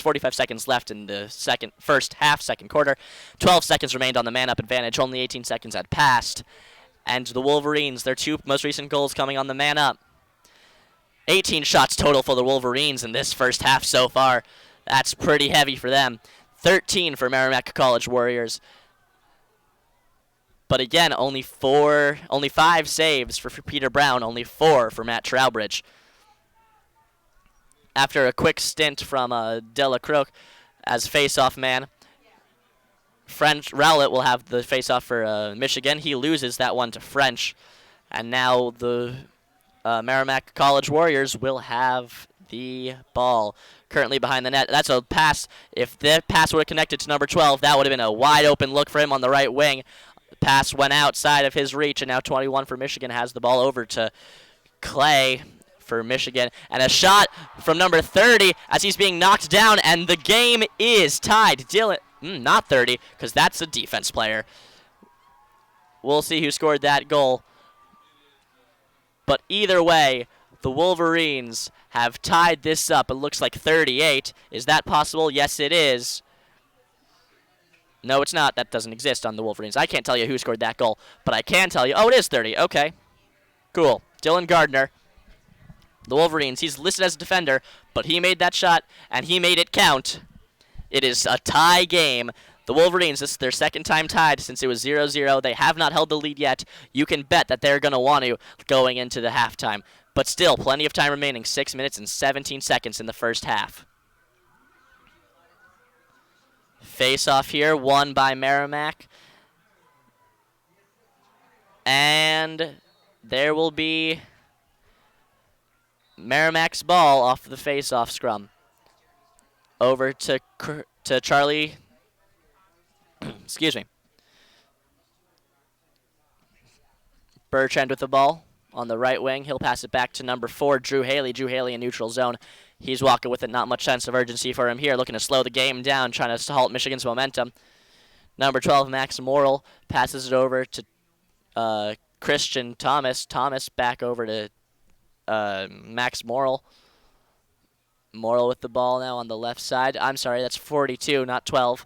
45 seconds left in the first half, second quarter. 12 seconds remained on the man-up advantage. Only 18 seconds had passed. And the Wolverines, their 2 most recent goals coming on the man-up. 18 shots total for the Wolverines in this first half so far. That's pretty heavy for them. 13 for Merrimack College Warriors. But again, only 5 saves for Peter Brown, only 4 for Matt Trowbridge. after a quick stint from Delacroix as face-off man. French Rowlett will have the face-off for Michigan. He loses that one to French. And now the Merrimack College Warriors will have the ball currently behind the net. That's a pass. If the pass would have connected to number 12, that would have been a wide open look for him on the right wing. The pass went outside of his reach, and now 21 for Michigan has the ball over to Clay for Michigan. And a shot from number 30 as he's being knocked down, and the game is tied. Dylan, not 30, because that's a defense player. We'll see who scored that goal. But either way, the Wolverines have tied this up. It looks like 38. Is that possible? Yes, it is. No, it's not. That doesn't exist on the Wolverines. I can't tell you who scored that goal, but I can tell you. Oh, it is 30. Okay. Cool. Dylan Gardner. The Wolverines, he's listed as a defender, but he made that shot, and he made it count. It is a tie game. The Wolverines, this is their second time tied since it was 0-0. They have not held the lead yet. You can bet that they're going to want to going into the halftime. But still, plenty of time remaining. 6 minutes and 17 seconds in the first half. Face-off here, won by Merrimack. And there will be Merrimack's ball off the face-off scrum. Over to Charlie. Excuse me. Bertrand with the ball on the right wing. He'll pass it back to number 4, Drew Haley. Drew Haley in neutral zone. He's walking with it. Not much sense of urgency for him here. Looking to slow the game down, trying to halt Michigan's momentum. Number 12, Max Morrill, passes it over to Christian Thomas. Thomas back over to Max Morrill. Morrill with the ball now on the left side. I'm sorry, that's 42, not 12.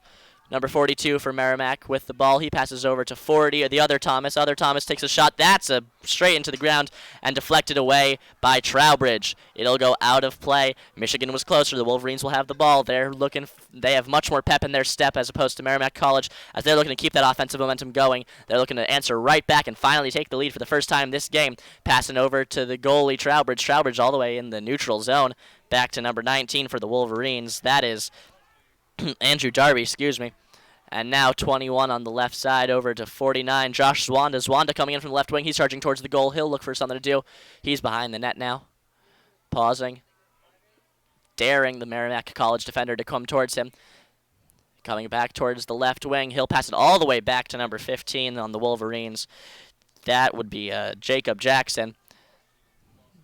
Number 42 for Merrimack with the ball. He passes over to 40, the other Thomas. Other Thomas takes a shot. That's a straight into the ground and deflected away by Trowbridge. It'll go out of play. Michigan was closer. The Wolverines will have the ball. They have much more pep in their step as opposed to Merrimack College as they're looking to keep that offensive momentum going. They're looking to answer right back and finally take the lead for the first time this game. Passing over to the goalie, Trowbridge. Trowbridge all the way in the neutral zone. Back to number 19 for the Wolverines. That is Andrew Darby, excuse me. And now 21 on the left side over to 49. Josh Zwanda. Zwanda coming in from the left wing. He's charging towards the goal. He'll look for something to do. He's behind the net now. Pausing. Daring the Merrimack College defender to come towards him. Coming back towards the left wing. He'll pass it all the way back to number 15 on the Wolverines. That would be Jacob Jackson.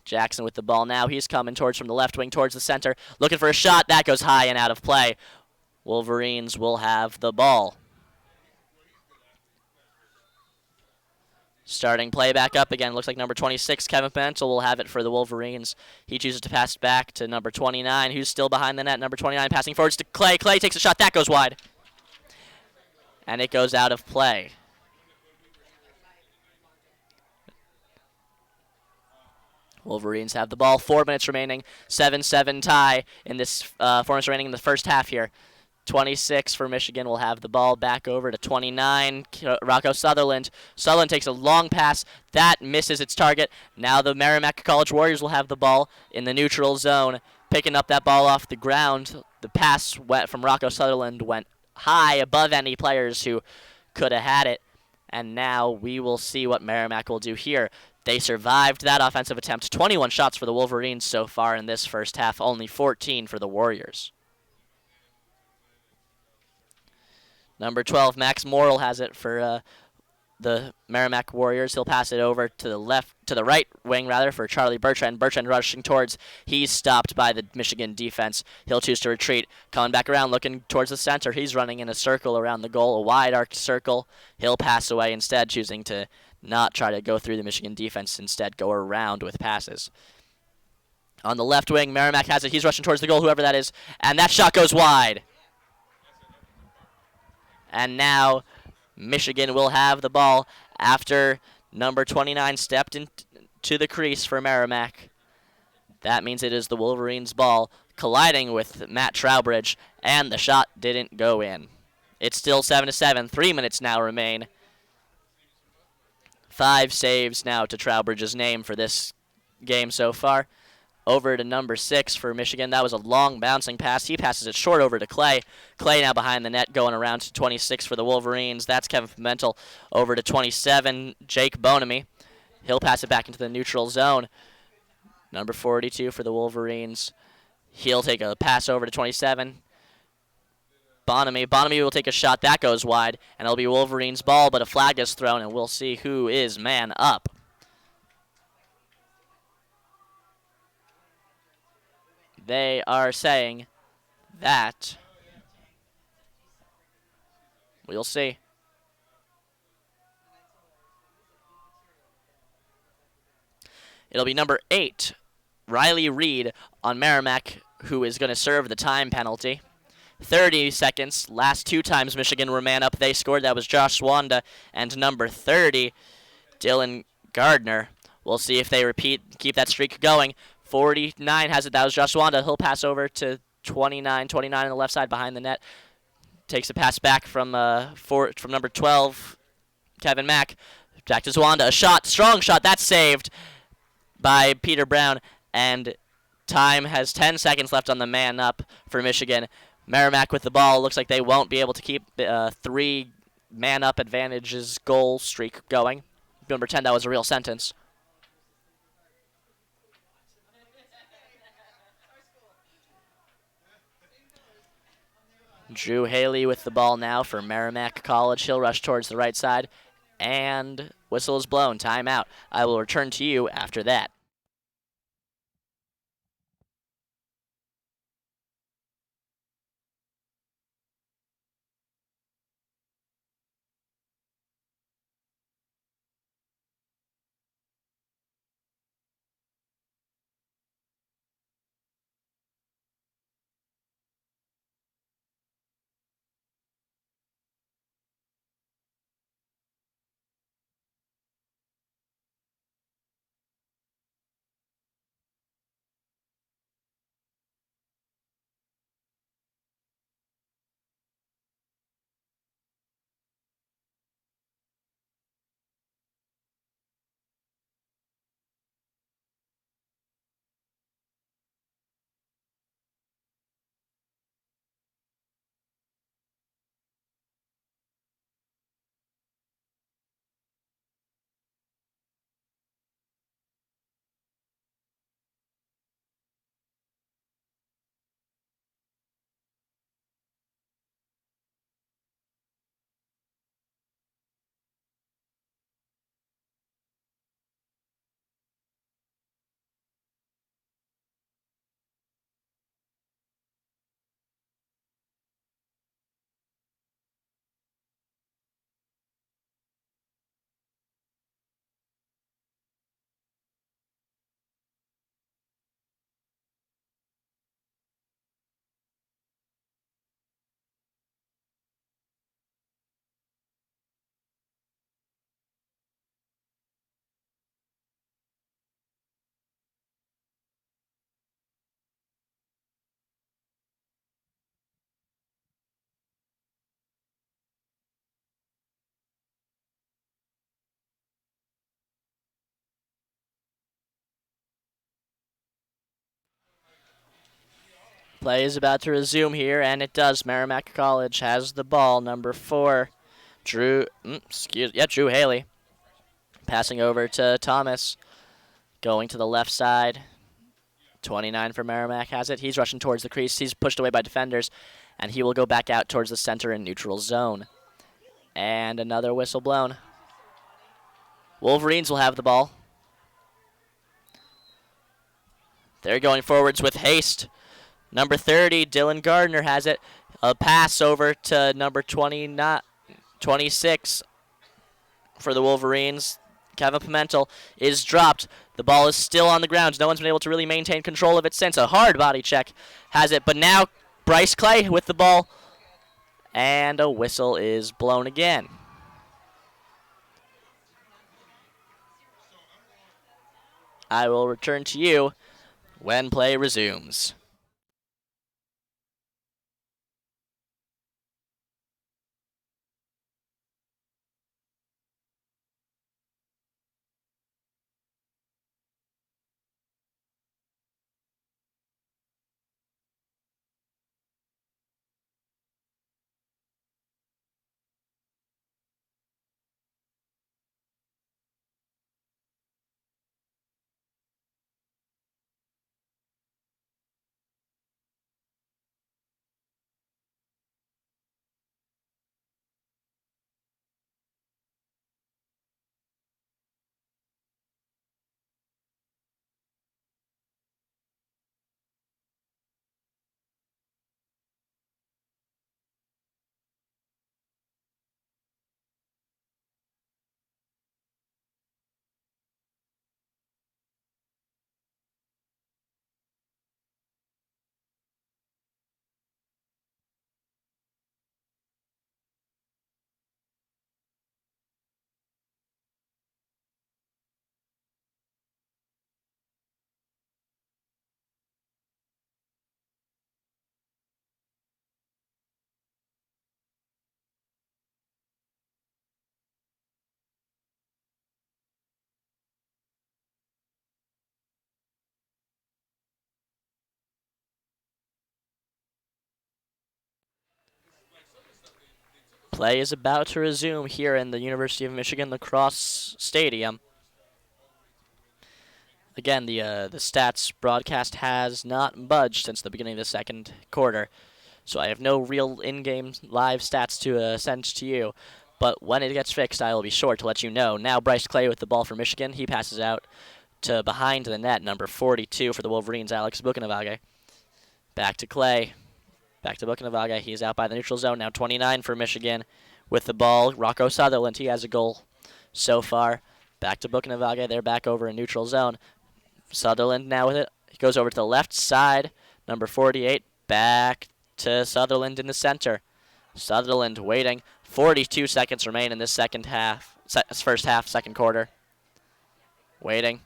Jackson with the ball now. He's coming towards from the left wing towards the center. Looking for a shot. That goes high and out of play. Wolverines will have the ball. Starting play back up again. Looks like number 26, Kevin Pentel, will have it for the Wolverines. He chooses to pass back to number 29, who's still behind the net. Number 29 passing forwards to Clay. Clay takes a shot. That goes wide. And it goes out of play. Wolverines have the ball. 4 minutes remaining. 7-7 tie in this 4 minutes remaining in the first half here. 26 for Michigan will have the ball back over to 29. Rocco Sutherland. Sutherland takes a long pass. That misses its target. Now the Merrimack College Warriors will have the ball in the neutral zone. Picking up that ball off the ground. The pass went from Rocco Sutherland went high above any players who could have had it. And now we will see what Merrimack will do here. They survived that offensive attempt. 21 shots for the Wolverines so far in this first half, only 14 for the Warriors. Number 12, Max Morrill has it for the Merrimack Warriors. He'll pass it over to the right wing for Charlie Bertrand. Bertrand rushing towards. He's stopped by the Michigan defense. He'll choose to retreat. Coming back around, looking towards the center. He's running in a circle around the goal, a wide arc circle. He'll pass away instead, choosing to not try to go through the Michigan defense, instead go around with passes. On the left wing, Merrimack has it. He's rushing towards the goal, whoever that is, and that shot goes wide. And now Michigan will have the ball after number 29 stepped into the crease for Merrimack. That means it is the Wolverines' ball colliding with Matt Trowbridge, and the shot didn't go in. It's still 7-7. 3 minutes now remain. 5 saves now to Trowbridge's name for this game so far. over to number 6 for Michigan. That was a long bouncing pass. He passes it short over to Clay. Clay now behind the net going around to 26 for the Wolverines. That's Kevin Pimentel over to 27, Jake Bonamy. He'll pass it back into the neutral zone. Number 42 for the Wolverines. He'll take a pass over to 27. Bonamy will take a shot. That goes wide, and it'll be Wolverines' ball, but a flag is thrown, and we'll see who is man up. They are saying that we'll see. It'll be number 8, Riley Reed on Merrimack, who is going to serve the time penalty. 30 seconds. Last 2 times Michigan were man up, they scored. That was Josh Swanda and number 30, Dylan Gardner. We'll see if they keep that streak going. 49 has it. That was Josh Swanda. He'll pass over to 29 on the left side behind the net. Takes a pass back from number 12, Kevin Mack. Back to Swanda. A shot, strong shot. That's saved by Peter Brown. And time has 10 seconds left on the man up for Michigan. Merrimack with the ball. Looks like they won't be able to keep 3 man up advantages goal streak going. Number 10, that was a real sentence. Drew Haley with the ball now for Merrimack College. He'll rush towards the right side, and whistle is blown. Timeout. I will return to you after that. Play is about to resume here, and it does. Merrimack College has the ball. Number 4, Drew Haley. Passing over to Thomas. Going to the left side. 29 for Merrimack has it. He's rushing towards the crease. He's pushed away by defenders, and he will go back out towards the center and neutral zone. And another whistle blown. Wolverines will have the ball. They're going forwards with haste. Number 30, Dylan Gardner has it. A pass over to number 26 for the Wolverines. Kevin Pimentel is dropped. The ball is still on the ground. No one's been able to really maintain control of it since. A hard body check has it. But now Bryce Clay with the ball. And a whistle is blown again. I will return to you when play resumes. Play is about to resume here in the University of Michigan Lacrosse Stadium. Again, the stats broadcast has not budged since the beginning of the second quarter, so I have no real in-game live stats to send to you. But when it gets fixed, I will be sure to let you know. Now Bryce Clay with the ball for Michigan. He passes out to behind the net, number 42 for the Wolverines, Alex Buchenwage. Back to Clay. Back to Buchenwage. He's out by the neutral zone. Now 29 for Michigan with the ball. Rocco Sutherland, he has a goal so far. Back to Buchenwage. They're back over in neutral zone. Sutherland now with it. He goes over to the left side. Number 48. Back to Sutherland in the center. Sutherland waiting. 42 seconds remain in this first half, second quarter. Waiting.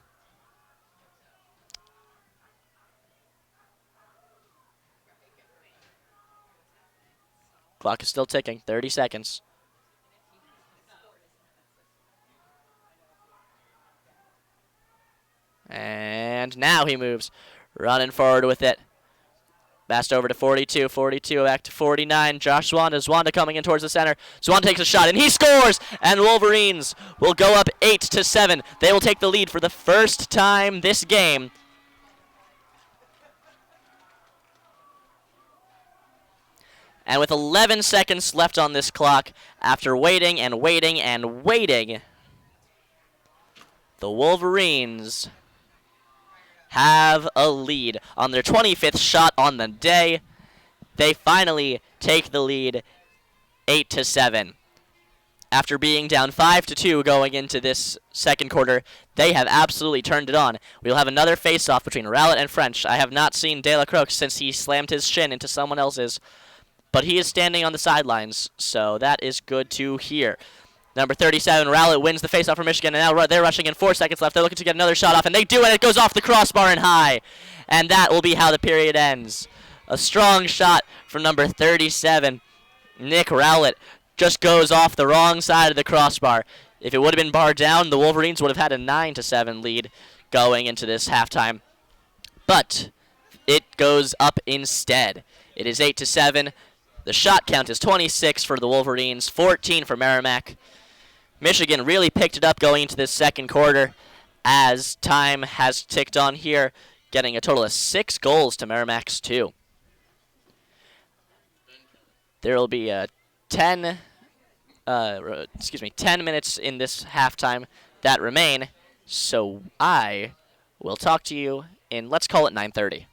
Clock is still ticking. 30 seconds. And now he moves. Running forward with it. Passed over to 42. 42 back to 49. Josh Zwanda. Zwanda coming in towards the center. Zwanda takes a shot and he scores! And Wolverines will go up 8-7. They will take the lead for the first time this game. And with 11 seconds left on this clock, after waiting and waiting and waiting, the Wolverines have a lead on their 25th shot on the day. They finally take the lead 8-7. After being down 5-2 going into this second quarter, they have absolutely turned it on. We'll have another face-off between Rowlett and French. I have not seen De La Croix since he slammed his shin into someone else's, but he is standing on the sidelines, so that is good to hear. Number 37, Rowlett wins the faceoff for Michigan, and now they're rushing in. 4 seconds left. They're looking to get another shot off, and they do, and it goes off the crossbar and high. And that will be how the period ends. A strong shot from number 37, Nick Rowlett, just goes off the wrong side of the crossbar. If it would have been barred down, the Wolverines would have had a 9-7 lead going into this halftime. But it goes up instead. It is 8-7. The shot count is 26 for the Wolverines, 14 for Merrimack. Michigan really picked it up going into this second quarter as time has ticked on here, getting a total of 6 goals to Merrimack's 2. There will be 10 minutes in this halftime that remain, so I will talk to you in, let's call it 9:30.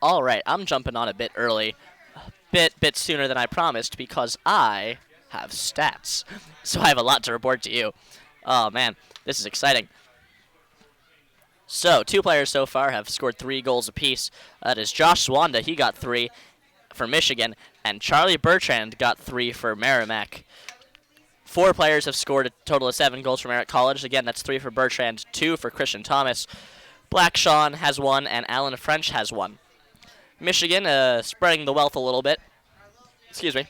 All right, I'm jumping on a bit early, bit sooner than I promised because I have stats. So I have a lot to report to you. Oh man, this is exciting. So, 2 players so far have scored 3 goals apiece. That is Josh Swanda, he got 3 for Michigan, and Charlie Bertrand got 3 for Merrimack. 4 players have scored a total of 7 goals for Merrimack College. Again, that's 3 for Bertrand, 2 for Christian Thomas. Black Sean has 1, and Alan French has 1. Michigan spreading the wealth a little bit. Excuse me.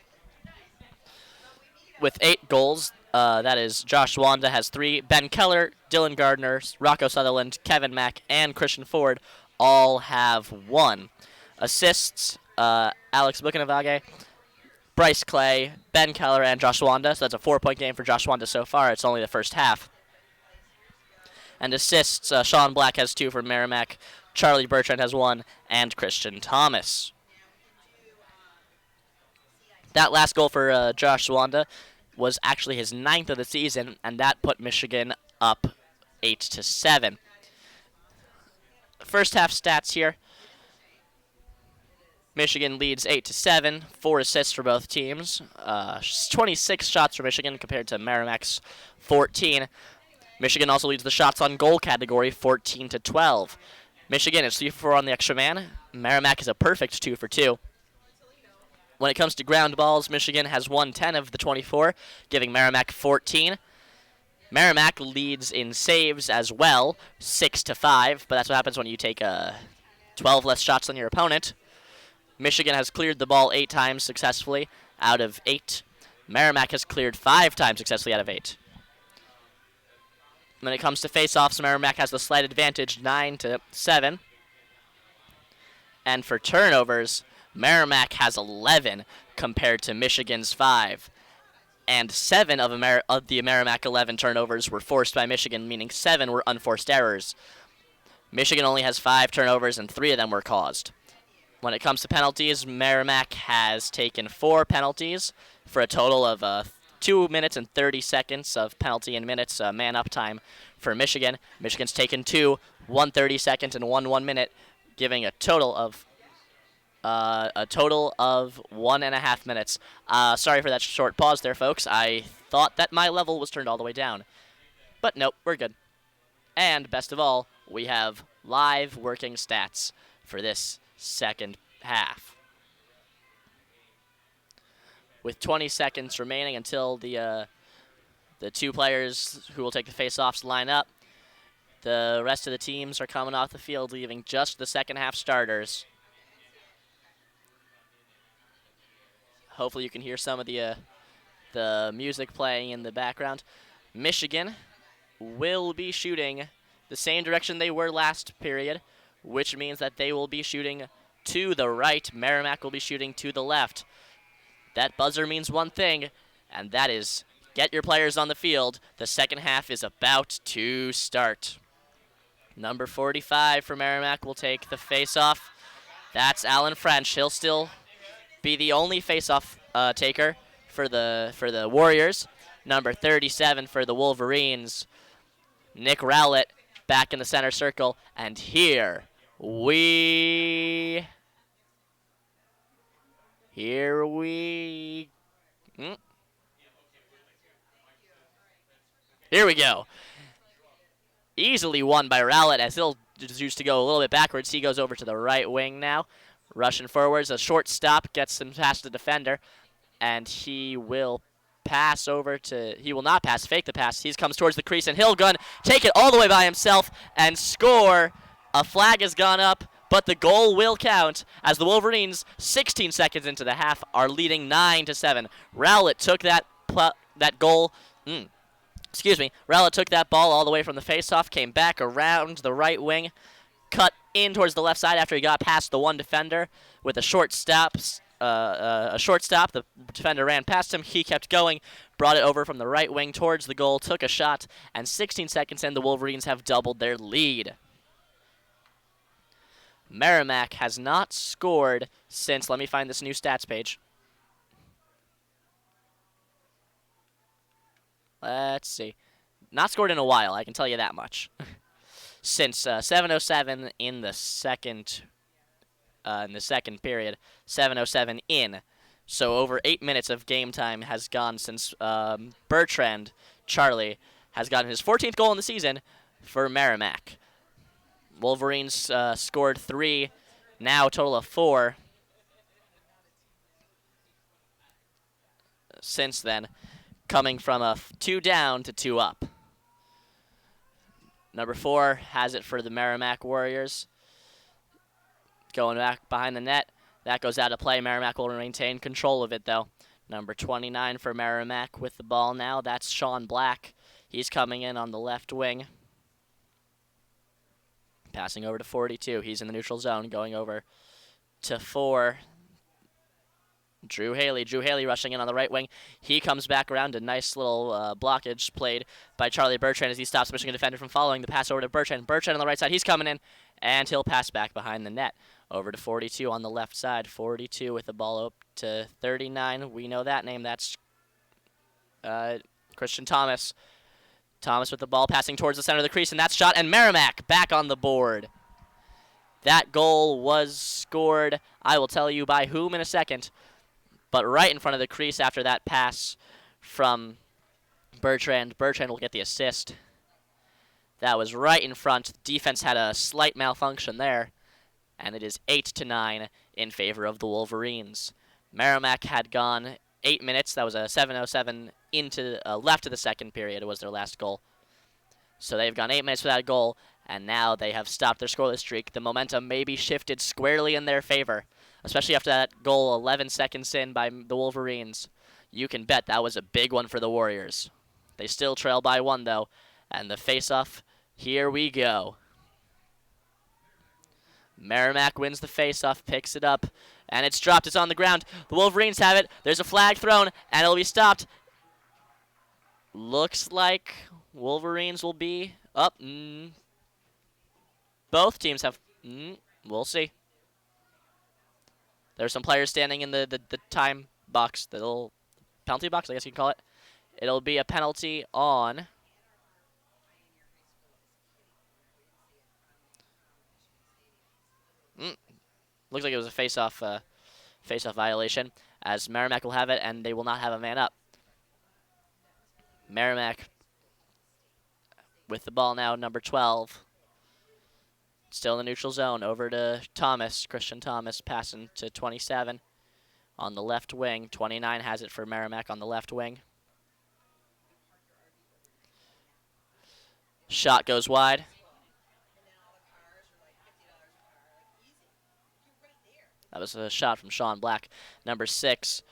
With 8 goals, that is Josh Wanda has 3. Ben Keller, Dylan Gardner, Rocco Sutherland, Kevin Mack, and Christian Ford all have 1. Assists, Alex Buchanavage, Bryce Clay, Ben Keller, and Josh Wanda. So that's a 4-point game for Josh Wanda so far. It's only the first half. And assists, Sean Black has 2 for Merrimack, Charlie Bertrand has 1, and Christian Thomas. That last goal for Josh Wanda was actually his 9th of the season, and that put Michigan up 8-7. First half stats here. Michigan leads 8-7, 4 assists for both teams. 26 shots for Michigan compared to Merrimack's 14. Michigan also leads the shots on goal category, 14-12. Michigan is 3 for 4 on the extra man. Merrimack is a perfect 2 for 2. When it comes to ground balls, Michigan has won 10 of the 24, giving Merrimack 14. Merrimack leads in saves as well, 6-5, but that's what happens when you take 12 less shots than your opponent. Michigan has cleared the ball 8 times successfully out of 8. Merrimack has cleared 5 times successfully out of 8. When it comes to face-offs, Merrimack has the slight advantage, 9-7. And for turnovers, Merrimack has 11 compared to Michigan's 5. And 7 of the Merrimack 11 turnovers were forced by Michigan, meaning 7 were unforced errors. Michigan only has 5 turnovers, and 3 of them were caused. When it comes to penalties, Merrimack has taken 4 penalties for a total of 2 minutes and 30 seconds of penalty in minutes man-up time for Michigan. Michigan's taken 2, 1 30 seconds and 1 minute, giving a total of 1.5 minutes. Sorry for that short pause there, folks. I thought that my level was turned all the way down. But nope, we're good. And best of all, we have live working stats for this second half. With 20 seconds remaining until the 2 players who will take the face-offs line up, the rest of the teams are coming off the field, leaving just the second half starters. Hopefully you can hear some of the music playing in the background. Michigan will be shooting the same direction they were last period, which means that they will be shooting to the right. Merrimack will be shooting to the left. That buzzer means one thing, and that is get your players on the field. The second half is about to start. Number 45 for Merrimack will take the face-off. That's Alan French. He'll still be the only face-off taker for the Warriors. Number 37 for the Wolverines, Nick Rowlett, back in the center circle. And here we go. Easily won by Rowlett, as he'll choose to go a little bit backwards. He goes over to the right wing now. Rushing forwards, a short stop gets him past the defender, and he will pass over to, he will not pass, fake the pass. He comes towards the crease, and he'll take it all the way by himself and score. A flag has gone up, but the goal will count as the Wolverines, 16 seconds into the half, are leading 9-7. Rowlett took that goal. Rowlett took that ball all the way from the faceoff, came back around the right wing, cut in towards the left side after he got past the one defender with a short stop. The defender ran past him. He kept going, brought it over from the right wing towards the goal, took a shot, and 16 seconds in, the Wolverines have doubled their lead. Merrimack has not scored since, let me find this new stats page. Let's see. Not scored in a while, I can tell you that much. Since 7:07 in the second in the second period. 7:07 in. So over 8 minutes of game time has gone since Bertrand Charlie has gotten his 14th goal in the season for Merrimack. Wolverines scored 3, now a total of 4 since then, coming from a 2 down to 2 up. Number 4 has it for the Merrimack Warriors. Going back behind the net. That goes out of play. Merrimack will maintain control of it, though. Number 29 for Merrimack with the ball now. That's Sean Black. He's coming in on the left wing. Passing over to 42. He's in the neutral zone. Going over to 4. Drew Haley. Drew Haley rushing in on the right wing. He comes back around. A nice little blockage played by Charlie Bertrand as he stops Michigan defender from following the pass over to Bertrand. Bertrand on the right side. He's coming in, and he'll pass back behind the net. Over to 42 on the left side. 42 with the ball up to 39. We know that name. That's Christian Thomas. Thomas with the ball passing towards the center of the crease, and that's shot, and Merrimack back on the board. That goal was scored, I will tell you by whom in a second, but right in front of the crease after that pass from Bertrand. Bertrand will get the assist. That was right in front. Defense had a slight malfunction there, and it is 8-9 in favor of the Wolverines. Merrimack had gone 8 minutes. That was a 7:07 into left of the second period. It was their last goal. So they've gone 8 minutes without a goal, and now they have stopped their scoreless streak. The momentum may be shifted squarely in their favor, especially after that goal 11 seconds in by the Wolverines. You can bet that was a big one for the Warriors. They still trail by 1, though, and the face-off, here we go. Merrimack wins the face-off, picks it up, and it's dropped. It's on the ground. The Wolverines have it. There's a flag thrown, and it'll be stopped. Looks like Wolverines will be up. Both teams have. We'll see. There's some players standing in the time box, the little penalty box, I guess you can call it. It'll be a penalty on. Looks like it was a face-off violation, as Merrimack will have it, and they will not have a man up. Merrimack with the ball now, number 12. Still in the neutral zone, over to Thomas, Christian Thomas, passing to 27 on the left wing. 29 has it for Merrimack on the left wing. Shot goes wide. That was a shot from Sean Black. Number 6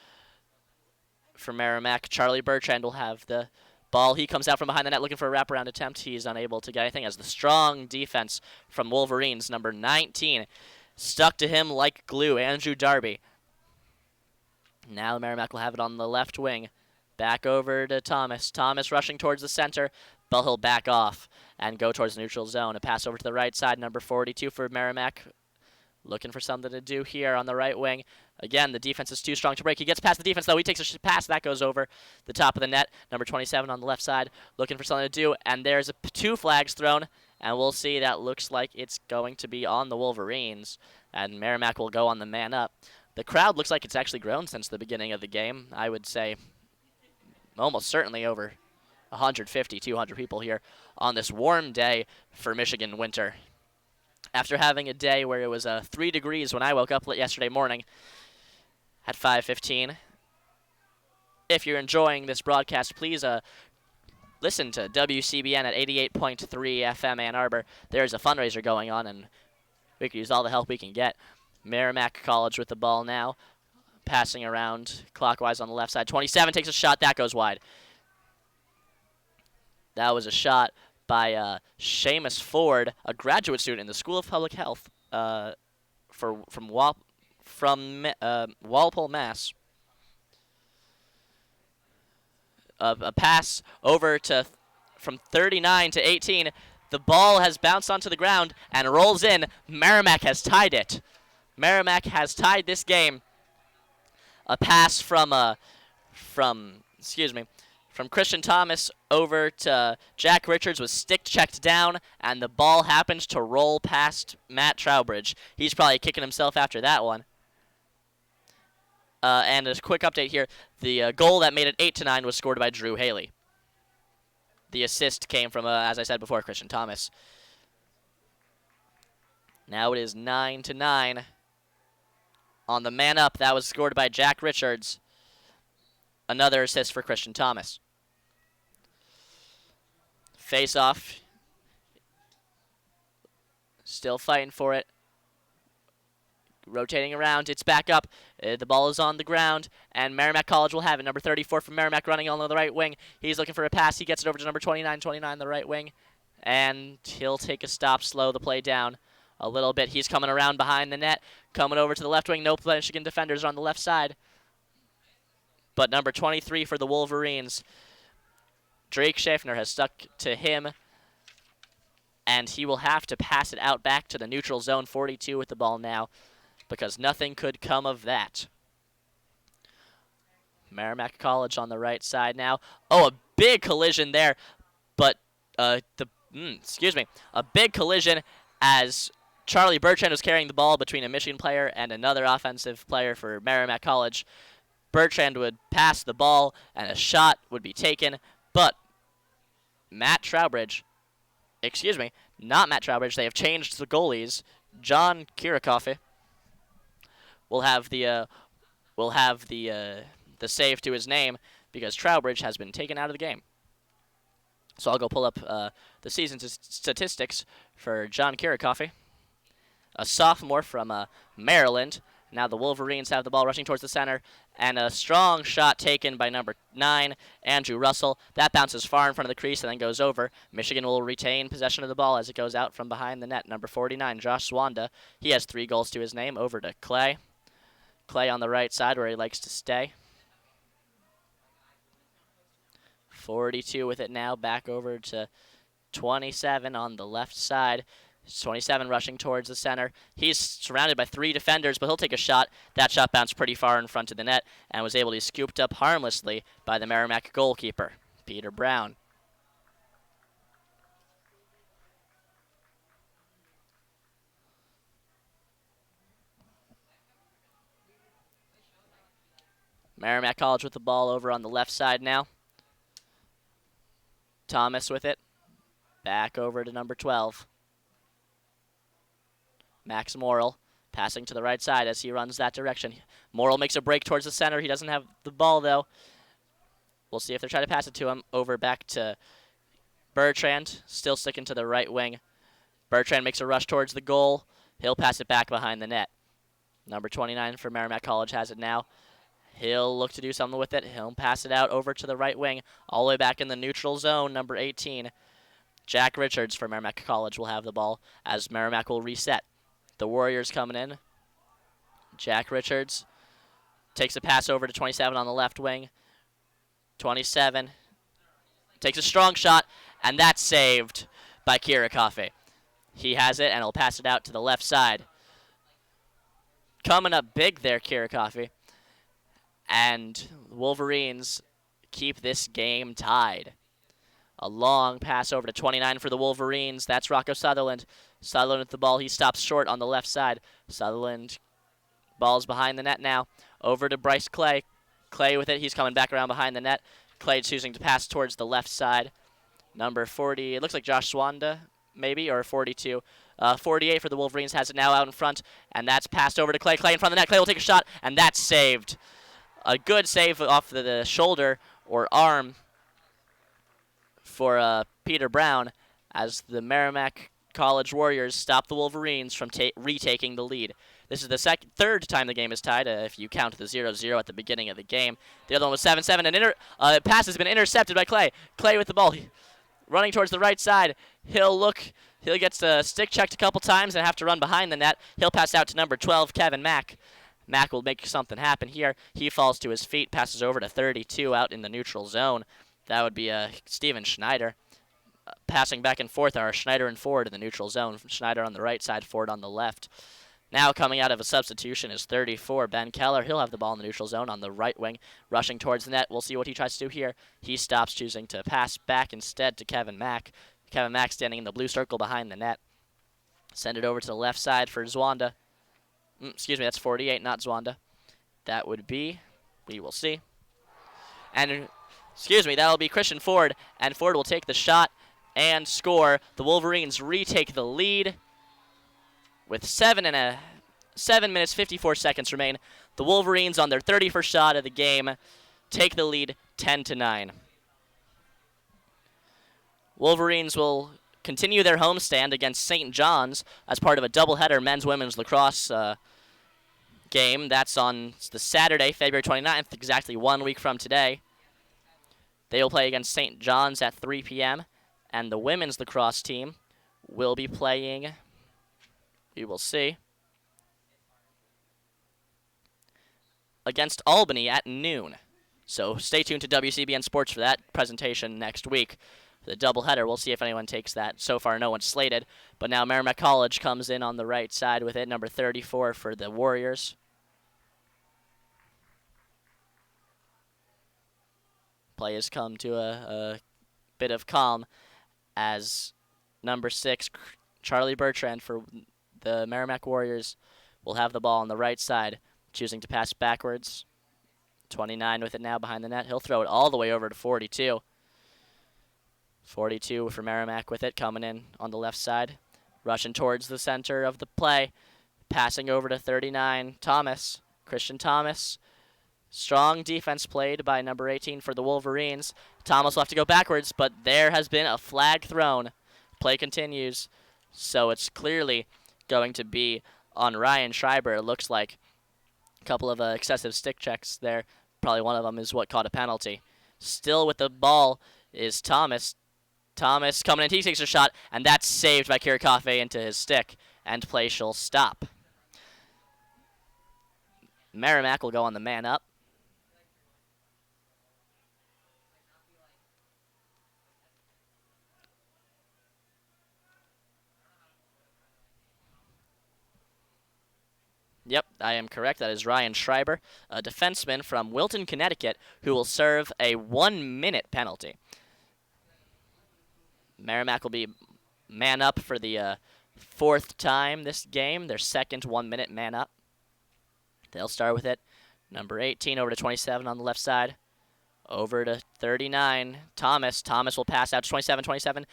for Merrimack. Charlie Bertrand will have the ball. He comes out from behind the net looking for a wraparound attempt. He's unable to get anything as the strong defense from Wolverines. Number 19 stuck to him like glue. Andrew Darby. Now Merrimack will have it on the left wing. Back over to Thomas. Thomas rushing towards the center, but he'll back off and go towards the neutral zone. A pass over to the right side. Number 42 for Merrimack. Looking for something to do here on the right wing. Again, the defense is too strong to break. He gets past the defense, though. He takes a pass. That goes over the top of the net. Number 27 on the left side, looking for something to do. And there's 2 flags thrown. And we'll see. That looks like it's going to be on the Wolverines. And Merrimack will go on the man up. The crowd looks like it's actually grown since the beginning of the game. I would say almost certainly over 150, 200 people here on this warm day for Michigan winter. After having a day where it was 3 degrees when I woke up yesterday morning at 5:15. If you're enjoying this broadcast, please listen to WCBN at 88.3 FM Ann Arbor. There's a fundraiser going on, and we could use all the help we can get. Merrimack College with the ball now, passing around clockwise on the left side. 27 takes a shot. That goes wide. That was a shot by Seamus Ford, a graduate student in the School of Public Health from Walpole, Mass. A pass over to from 39 to 18. The ball has bounced onto the ground and rolls in. Merrimack has tied it. Merrimack has tied this game. A pass from from Christian Thomas over to Jack Richards was stick checked down, and the ball happens to roll past Matt Trowbridge. He's probably kicking himself after that one. And a quick update here. The goal that made it 8-9 was scored by Drew Haley. The assist came from, as I said before, Christian Thomas. Now it is 9-9. On the man up, that was scored by Jack Richards. Another assist for Christian Thomas. Face off. Still fighting for it. Rotating around, it's back up. The ball is on the ground, and Merrimack College will have it. Number 34 from Merrimack running on the right wing. He's looking for a pass. He gets it over to number 29, the right wing. And he'll take a stop, slow the play down a little bit. He's coming around behind the net, coming over to the left wing. No Michigan defenders on the left side. But number 23 for the Wolverines, Drake Schaffner, has stuck to him. And he will have to pass it out back to the neutral zone. 42 with the ball now, because nothing could come of that. Merrimack College on the right side now. Oh, a big collision there, but a big collision as Charlie Bertrand was carrying the ball between a Michigan player and another offensive player for Merrimack College. Bertrand would pass the ball, and a shot would be taken, but not Matt Trowbridge, they have changed the goalies. John Kirikoff will have the save to his name because Trowbridge has been taken out of the game. So I'll go pull up the season statistics for John Kirikoff, a sophomore from Maryland. Now the Wolverines have the ball rushing towards the center, and a strong shot taken by number 9, Andrew Russell. That bounces far in front of the crease and then goes over. Michigan will retain possession of the ball as it goes out from behind the net. Number 49, Josh Swanda. He has 3 goals to his name. Over to Clay. Clay on the right side where he likes to stay. 42 with it now. Back over to 27 on the left side. 27 rushing towards the center. He's surrounded by 3 defenders, but he'll take a shot. That shot bounced pretty far in front of the net and was able to be scooped up harmlessly by the Merrimack goalkeeper, Peter Brown. Merrimack College with the ball over on the left side now. Thomas with it. Back over to number 12. Max Morrill passing to the right side as he runs that direction. Morrill makes a break towards the center. He doesn't have the ball, though. We'll see if they're trying to pass it to him. Over back to Bertrand, still sticking to the right wing. Bertrand makes a rush towards the goal. He'll pass it back behind the net. Number 29 for Merrimack College has it now. He'll look to do something with it. He'll pass it out over to the right wing, all the way back in the neutral zone. Number 18, Jack Richards for Merrimack College will have the ball as Merrimack will reset. The Warriors coming in. Jack Richards takes a pass over to 27 on the left wing. 27 takes a strong shot, and that's saved by Kirikoff. He has it, and he'll pass it out to the left side. Coming up big there, Kirikoff. And Wolverines keep this game tied. A long pass over to 29 for the Wolverines. That's Rocco Sutherland. Sutherland with the ball. He stops short on the left side. Sutherland, ball's behind the net now. Over to Bryce Clay. Clay with it. He's coming back around behind the net. Clay choosing to pass towards the left side. Number 40, it looks like Josh Swanda, maybe, or 42. 48 for the Wolverines has it now out in front, and that's passed over to Clay. Clay in front of the net. Clay will take a shot, and that's saved. A good save off the shoulder or arm for Peter Brown as the Merrimack College Warriors stop the Wolverines from retaking the lead. This is the third time the game is tied, if you count the 0-0 at the beginning of the game. The other one was 7-7, and pass has been intercepted by Clay. Clay with the ball, running towards the right side. He'll get stick checked a couple times and have to run behind the net. He'll pass out to number 12, Kevin Mack. Mack will make something happen here. He falls to his feet, passes over to 32 out in the neutral zone. That would be Steven Schneider. Passing back and forth are Schneider and Ford in the neutral zone. Schneider on the right side, Ford on the left. Now coming out of a substitution is 34, Ben Keller. He'll have the ball in the neutral zone on the right wing, rushing towards the net. We'll see what he tries to do here. He stops, choosing to pass back instead to Kevin Mack. Kevin Mack standing in the blue circle behind the net. Send it over to the left side for Zwanda. Excuse me, that's 48, not Zwanda. That would be, we will see. And, excuse me, that will be Christian Ford. And Ford will take the shot and score. The Wolverines retake the lead. With 7 minutes, 54 seconds remain, the Wolverines on their 31st shot of the game take the lead 10-9. Wolverines will continue their homestand against St. John's as part of a doubleheader men's-women's lacrosse game. That's on the Saturday, February 29th, exactly 1 week from today. They will play against St. John's at 3 p.m., and the women's lacrosse team will be playing... We will see. Against Albany at noon. So stay tuned to WCBN Sports for that presentation next week. For the doubleheader, we'll see if anyone takes that. So far, no one's slated. But now Merrimack College comes in on the right side with it, number 34 for the Warriors. Play has come to a bit of calm as number 6, Charlie Bertrand for the Merrimack Warriors will have the ball on the right side, choosing to pass backwards. 29 with it now behind the net. He'll throw it all the way over to 42. 42 for Merrimack with it, coming in on the left side. Rushing towards the center of the play. Passing over to 39, Thomas. Christian Thomas. Strong defense played by number 18 for the Wolverines. Thomas will have to go backwards, but there has been a flag thrown. Play continues, so it's clearly going to be on Ryan Schreiber. It looks like a couple of excessive stick checks there. Probably one of them is what caught a penalty. Still with the ball is Thomas. Thomas coming in, he takes a shot, and that's saved by Kirikafe into his stick, and play shall stop. Merrimack will go on the man up. Yep, I am correct. That is Ryan Schreiber, a defenseman from Wilton, Connecticut, who will serve a 1-minute penalty. Merrimack will be man up for the 4th time this game, their second 1-minute man up. They'll start with it. Number 18 over to 27 on the left side. Over to 39, Thomas. Thomas will pass out to 27. 27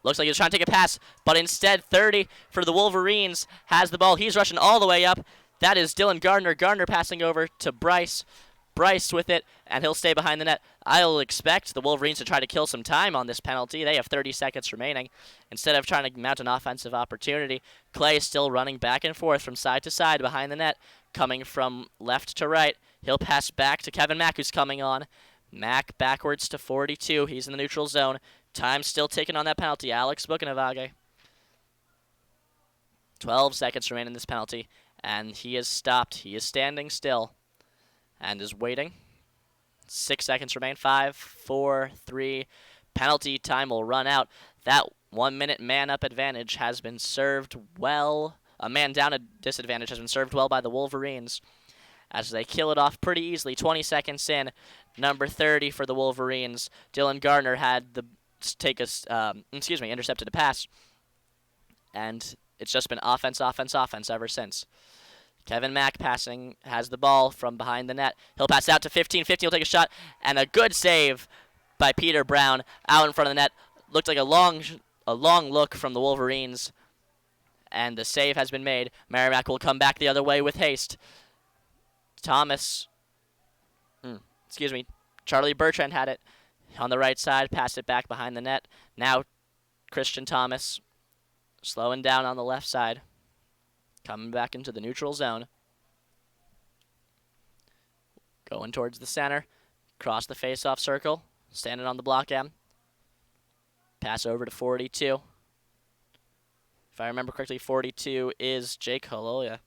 looks like he's trying to take a pass, but instead 30 for the Wolverines has the ball. He's rushing all the way up. That is Dylan Gardner. Gardner passing over to Bryce. Bryce with it, and he'll stay behind the net. I'll expect the Wolverines to try to kill some time on this penalty. They have 30 seconds remaining. Instead of trying to mount an offensive opportunity, Clay is still running back and forth from side to side behind the net, coming from left to right. He'll pass back to Kevin Mack, who's coming on. Mack backwards to 42. He's in the neutral zone. Time still taken on that penalty. Alex Bukanavage. 12 seconds remain in this penalty, and he is stopped. He is standing still and is waiting. 6 seconds remain. 5, 4, 3. Penalty time will run out. That 1-minute man-up advantage has been served well. A man-down disadvantage has been served well by the Wolverines as they kill it off pretty easily. 20 seconds in. Number 30 for the Wolverines. Dylan Gardner had the intercepted a pass. And it's just been offense ever since. Kevin Mack passing, has the ball from behind the net. He'll pass out to 15. 15 will take a shot, and a good save by Peter Brown out in front of the net. Looked like a long look from the Wolverines, and the save has been made. Merrimack will come back the other way with haste. Charlie Bertrand had it on the right side, passed it back behind the net. Now Christian Thomas slowing down on the left side. Coming back into the neutral zone. Going towards the center. Cross the face-off circle. Standing on the block end. Pass over to 42. If I remember correctly, 42 is Jake Holoya.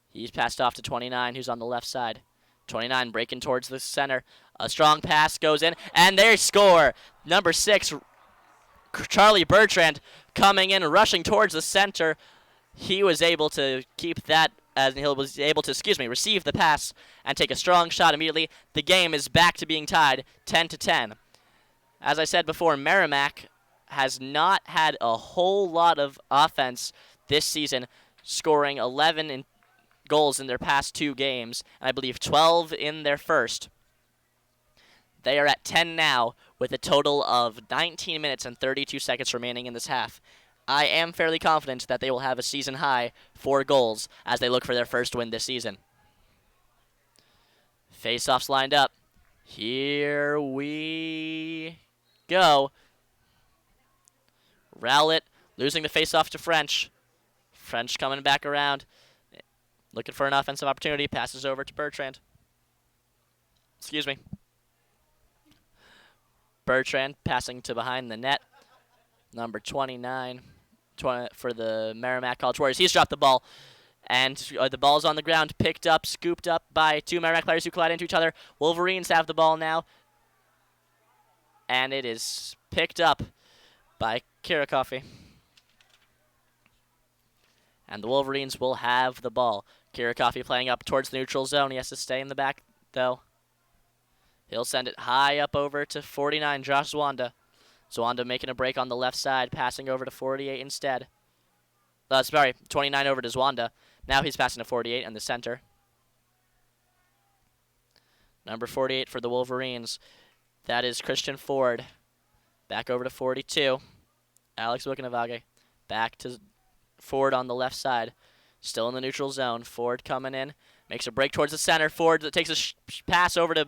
He's passed off to 29, who's on the left side. 29 breaking towards the center. A strong pass goes in, and they score. Number 6, Charlie Bertrand coming in, rushing towards the center. he was able to keep that, as he was able to, receive the pass and take a strong shot immediately. The game is back to being tied 10-10. As I said before, Merrimack has not had a whole lot of offense this season, scoring 11 goals in their past 2 games, and I believe 12 in their first. They are at 10 now with a total of 19 minutes and 32 seconds remaining in this half. I am fairly confident that they will have a season high 4 goals as they look for their first win this season. Face-offs lined up. Here we go. Rowlett losing the face-off to French. French coming back around. Looking for an offensive opportunity. Passes over to Bertrand. Bertrand passing to behind the net. Number 29 for the Merrimack College Warriors. He's dropped the ball. And the ball's on the ground, picked up, scooped up by 2 Merrimack players who collide into each other. Wolverines have the ball now. And it is picked up by Kirikofi. And the Wolverines will have the ball. Kirikofi playing up towards the neutral zone. He has to stay in the back, though. He'll send it high up over to 49, Josh Zwanda. Zwanda making a break on the left side, passing over to 48 instead. 29 over to Zwanda. Now he's passing to 48 in the center. Number 48 for the Wolverines. That is Christian Ford. Back over to 42. Alex Wikinavage. Back to Ford on the left side. Still in the neutral zone. Ford coming in. Makes a break towards the center. Ford takes a pass over to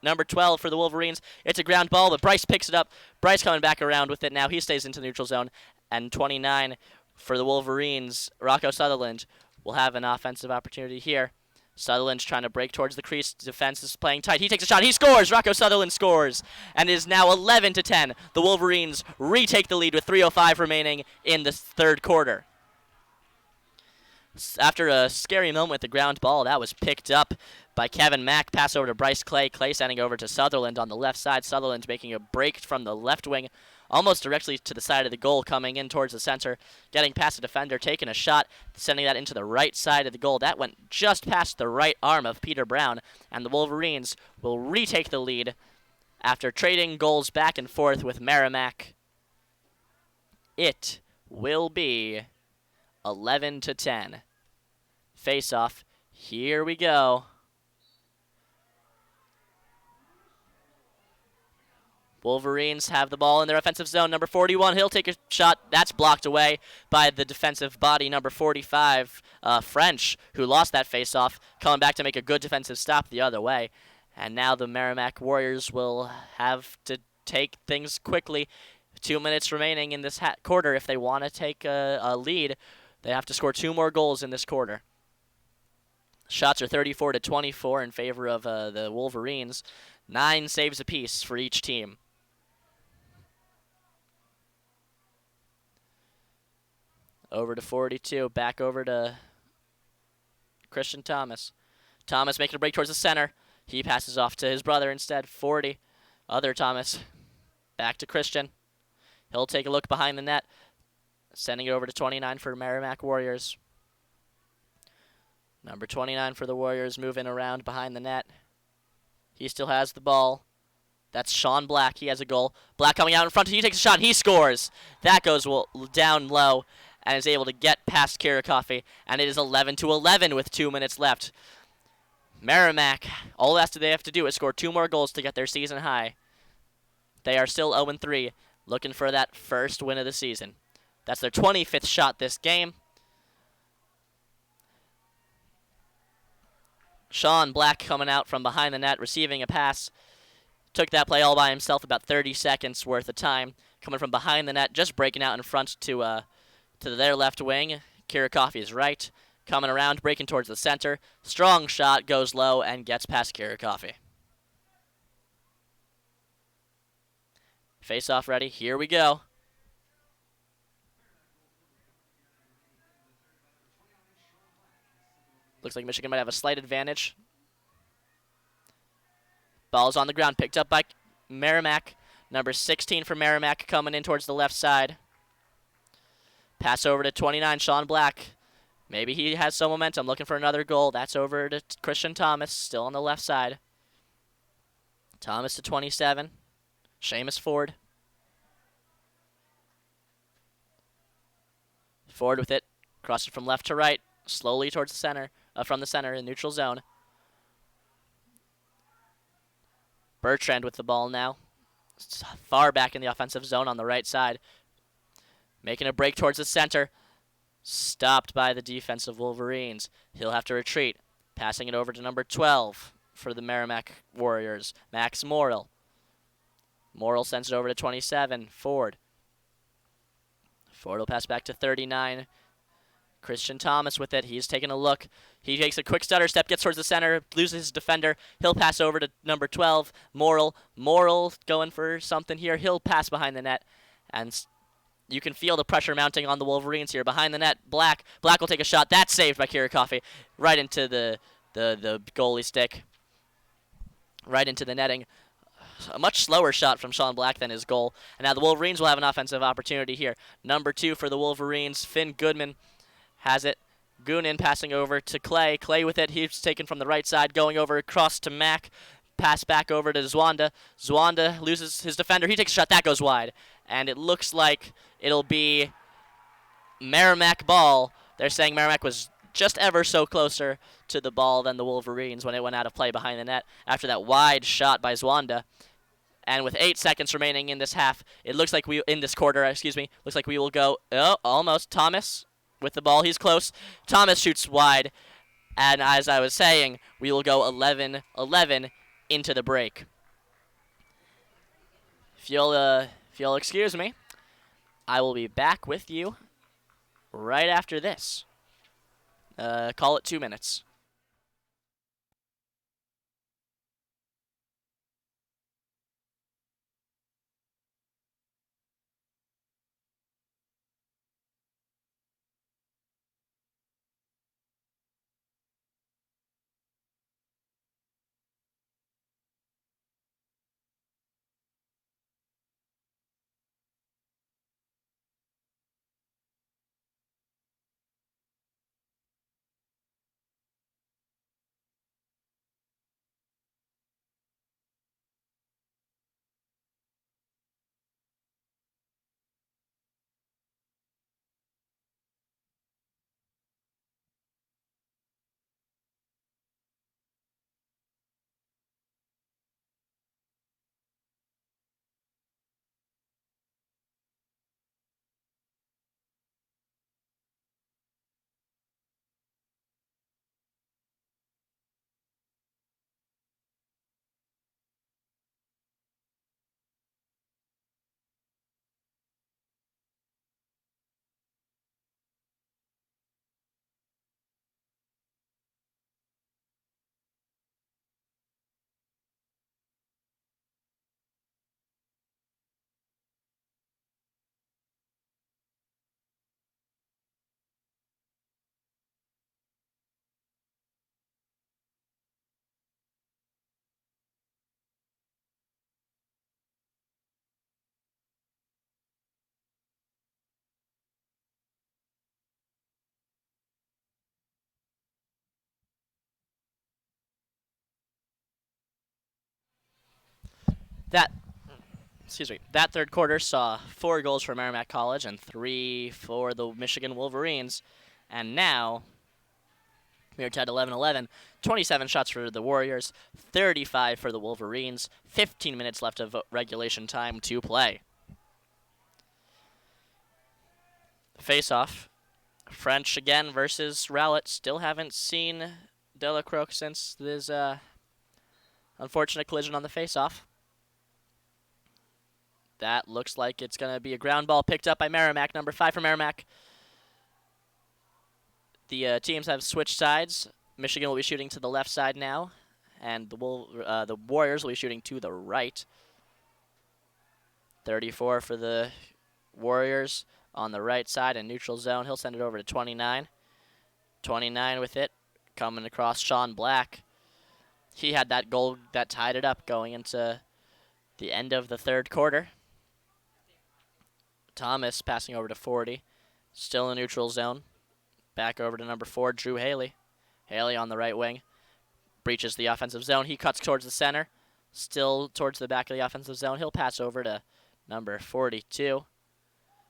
number 12 for the Wolverines. It's a ground ball, but Bryce picks it up. Bryce coming back around with it now. He stays into the neutral zone. And 29 for the Wolverines, Rocco Sutherland, will have an offensive opportunity here. Sutherland's trying to break towards the crease. Defense is playing tight. He takes a shot. He scores. Rocco Sutherland scores. And it is now 11-10. The Wolverines retake the lead with 3:05 remaining in the third quarter. After a scary moment with the ground ball, that was picked up by Kevin Mack. Pass over to Bryce Clay. Clay sending over to Sutherland on the left side. Sutherland making a break from the left wing, almost directly to the side of the goal, coming in towards the center, getting past the defender, taking a shot, sending that into the right side of the goal. That went just past the right arm of Peter Brown, and the Wolverines will retake the lead after trading goals back and forth with Merrimack. It will be 11-10. Face-off. Here we go. Wolverines have the ball in their offensive zone. Number 41, he'll take a shot. That's blocked away by the defensive body, number 45, French, who lost that face-off, coming back to make a good defensive stop the other way. And now the Merrimack Warriors will have to take things quickly. 2 minutes remaining in this quarter. If they want to take a lead, they have to score 2 more goals in this quarter. Shots are 34-24 in favor of the Wolverines. 9 saves apiece for each team. Over to 42, back over to Christian Thomas. Thomas making a break towards the center. He passes off to his brother instead, 40. Other Thomas, back to Christian. He'll take a look behind the net, sending it over to 29 for Merrimack Warriors. Number 29 for the Warriors, moving around behind the net. He still has the ball. That's Sean Black. He has a goal. Black coming out in front. He takes a shot. He scores. That goes down low and is able to get past Kirikofi. And it is 11-11 with 2 minutes left. Merrimack, all they have to do is score 2 more goals to get their season high. They are still 0-3, looking for that first win of the season. That's their 25th shot this game. Sean Black coming out from behind the net, receiving a pass. Took that play all by himself, about 30 seconds worth of time. Coming from behind the net, just breaking out in front to their left wing. Kirikofi's right. Coming around, breaking towards the center. Strong shot, goes low, and gets past Kirikofi. Face-off ready. Here we go. Looks like Michigan might have a slight advantage. Ball's on the ground, picked up by Merrimack. Number 16 for Merrimack coming in towards the left side. Pass over to 29, Sean Black. Maybe he has some momentum, looking for another goal. That's over to Christian Thomas, still on the left side. Thomas to 27. Seamus Ford. Ford with it. Cross it from left to right. Slowly towards the center. From the center in neutral zone. Bertrand with the ball now. Far back in the offensive zone on the right side. Making a break towards the center. Stopped by the defensive Wolverines. He'll have to retreat. Passing it over to number 12 for the Merrimack Warriors. Max Morrill. Morrill sends it over to 27. Ford. Ford will pass back to 39. Christian Thomas with it. He's taking a look. He takes a quick stutter step, gets towards the center, loses his defender. He'll pass over to number 12, Morrill. Morrill going for something here. He'll pass behind the net. And you can feel the pressure mounting on the Wolverines here. Behind the net, Black. Black will take a shot. That's saved by Kirikoff. Right into the goalie stick. Right into the netting. A much slower shot from Sean Black than his goal. And now the Wolverines will have an offensive opportunity here. Number 2 for the Wolverines, Finn Goodman has it. Goonan passing over to Clay. Clay with it. He's taken from the right side, going over across to Mack. Pass back over to Zwanda. Zwanda loses his defender. He takes a shot. That goes wide. And it looks like it'll be Merrimack ball. They're saying Merrimack was just ever so closer to the ball than the Wolverines when it went out of play behind the net after that wide shot by Zwanda. And with 8 seconds remaining in this half, it looks like in this quarter, looks like we will go, almost. Thomas with the ball. He's close. Thomas shoots wide. And as I was saying, we will go 11-11 into the break. If you'll excuse me, I will be back with you right after this. Call it 2 minutes. That third quarter saw 4 goals for Merrimack College and 3 for the Michigan Wolverines. And now we are tied 11-11. 27 shots for the Warriors, 35 for the Wolverines. 15 minutes left of regulation time to play. Face-off. French again versus Rowlett. Still haven't seen Delacroix since this unfortunate collision on the face-off. That looks like it's going to be a ground ball picked up by Merrimack, number 5 for Merrimack. The teams have switched sides. Michigan will be shooting to the left side now, and the Warriors will be shooting to the right. 34 for the Warriors on the right side in neutral zone. He'll send it over to 29. 29 with it, coming across Sean Black. He had that goal that tied it up going into the end of the third quarter. Thomas passing over to 40. Still in neutral zone. Back over to number 4, Drew Haley. Haley on the right wing. Breaches the offensive zone. He cuts towards the center. Still towards the back of the offensive zone. He'll pass over to number 42.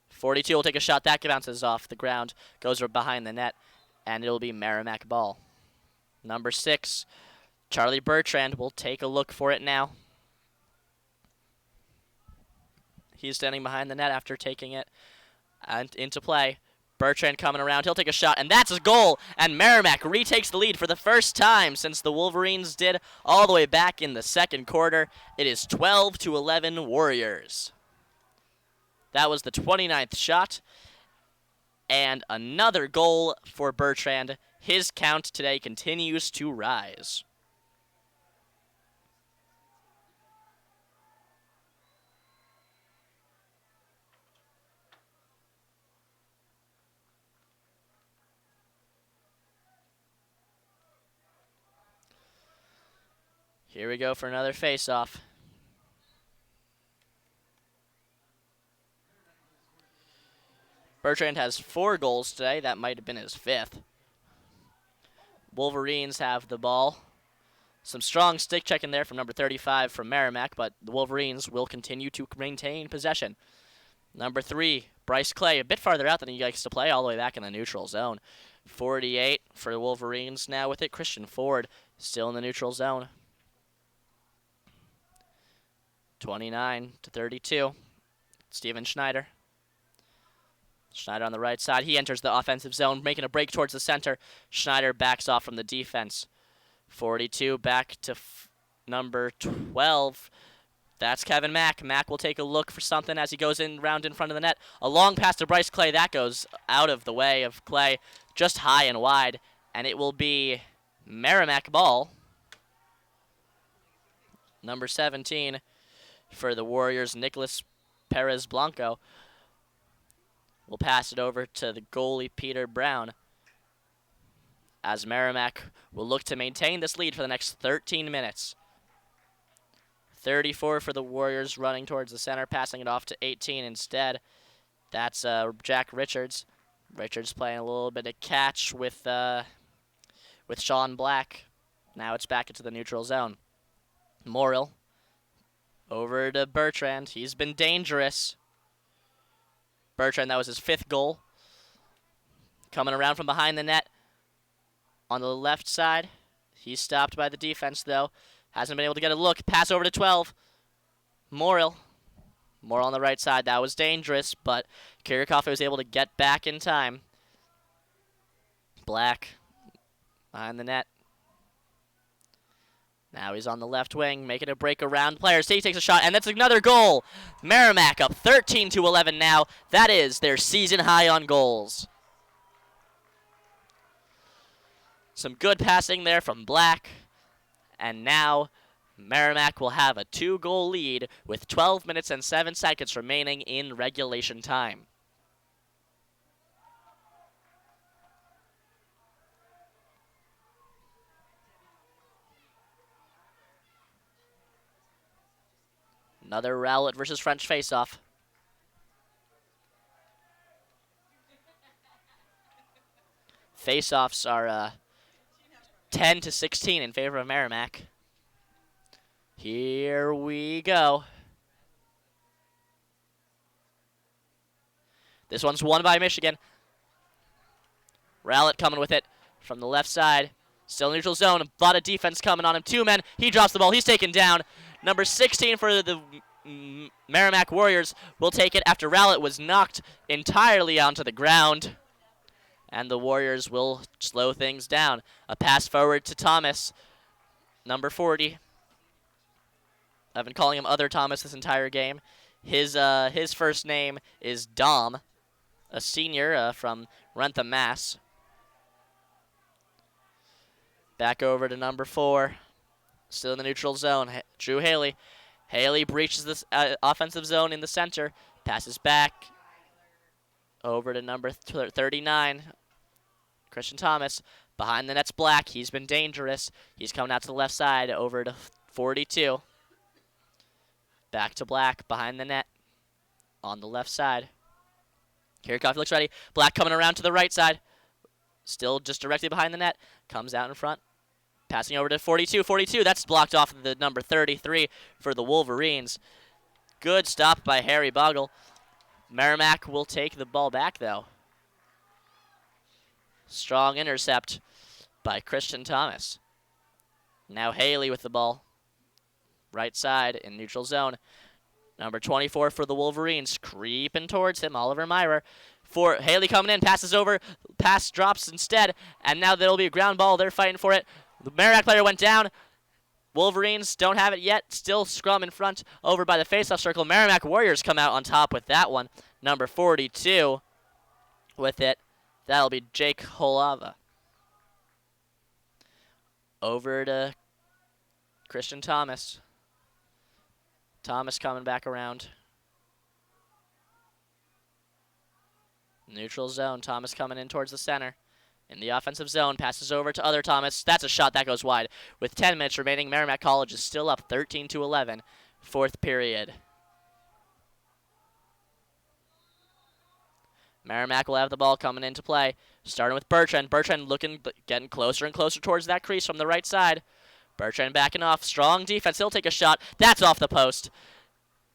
42 will take a shot. That bounces off the ground. Goes behind the net. And it'll be Merrimack ball. Number 6, Charlie Bertrand will take a look for it now. He's standing behind the net after taking it and into play. Bertrand coming around. He'll take a shot, and that's a goal. And Merrimack retakes the lead for the first time since the Wolverines did all the way back in the second quarter. It is 12-11 Warriors. That was the 29th shot. And another goal for Bertrand. His count today continues to rise. Here we go for another face-off. Bertrand has 4 goals today. That might have been his 5th. Wolverines have the ball. Some strong stick checking there from number 35 from Merrimack, but the Wolverines will continue to maintain possession. Number 3, Bryce Clay, a bit farther out than he likes to play, all the way back in the neutral zone. 48 for the Wolverines now with it. Christian Ford still in the neutral zone. 29-32, Steven Schneider. Schneider on the right side. He enters the offensive zone, making a break towards the center. Schneider backs off from the defense. 42 back to number 12. That's Kevin Mack. Mack will take a look for something as he goes in round in front of the net. A long pass to Bryce Clay. That goes out of the way of Clay, just high and wide. And it will be Merrimack ball. Number 17 for the Warriors, Nicholas Perez Blanco, will pass it over to the goalie, Peter Brown, as Merrimack will look to maintain this lead for the next 13 minutes. 34 for the Warriors, running towards the center, passing it off to 18 instead. That's Jack Richards. Richards playing a little bit of catch with Sean Black. Now it's back into the neutral zone. Morrill over to Bertrand. He's been dangerous. Bertrand, that was his 5th goal. Coming around from behind the net on the left side. He's stopped by the defense, though. Hasn't been able to get a look. Pass over to 12. Morrill. Morrill on the right side. That was dangerous, but Kirikoff was able to get back in time. Black behind the net. Now he's on the left wing, making a break around players. He takes a shot, and that's another goal. Merrimack up 13-11 now. That is their season high on goals. Some good passing there from Black. And now Merrimack will have a 2-goal lead with 12 minutes and 7 seconds remaining in regulation time. Another Rowlett versus French faceoff. Faceoffs are 10-16 in favor of Merrimack. Here we go. This one's won by Michigan. Rowlett coming with it from the left side. Still neutral zone. A lot of defense coming on him. 2 men. He drops the ball. He's taken down. Number 16 for the Merrimack Warriors will take it after Rowlett was knocked entirely onto the ground. And the Warriors will slow things down. A pass forward to Thomas, number 40. I've been calling him Other Thomas this entire game. His first name is Dom, a senior from Rentham, Mass. Back over to number 4. Still in the neutral zone, Drew Haley. Haley breaches this offensive zone in the center. Passes back over to number 39, Christian Thomas. Behind the net's Black. He's been dangerous. He's coming out to the left side over to 42. Back to Black behind the net on the left side. Kirikoff looks ready. Black coming around to the right side. Still just directly behind the net. Comes out in front. Passing over to 42. 42, that's blocked off the number 33 for the Wolverines. Good stop by Harry Bogle. Merrimack will take the ball back, though. Strong intercept by Christian Thomas. Now Haley with the ball. Right side in neutral zone. Number 24 for the Wolverines, creeping towards him, Oliver Myrer. For Haley coming in, passes over, pass drops instead, and now there'll be a ground ball. They're fighting for it. The Merrimack player went down. Wolverines don't have it yet. Still scrum in front over by the faceoff circle. Merrimack Warriors come out on top with that one. Number 42 with it. That'll be Jake Holava. Over to Christian Thomas. Thomas coming back around. Neutral zone. Thomas coming in towards the center. In the offensive zone, passes over to other Thomas. That's a shot that goes wide. With 10 minutes remaining, Merrimack College is still up 13-11. Fourth period. Merrimack will have the ball coming into play. Starting with Bertrand. Bertrand getting closer and closer towards that crease from the right side. Bertrand backing off. Strong defense. He'll take a shot. That's off the post.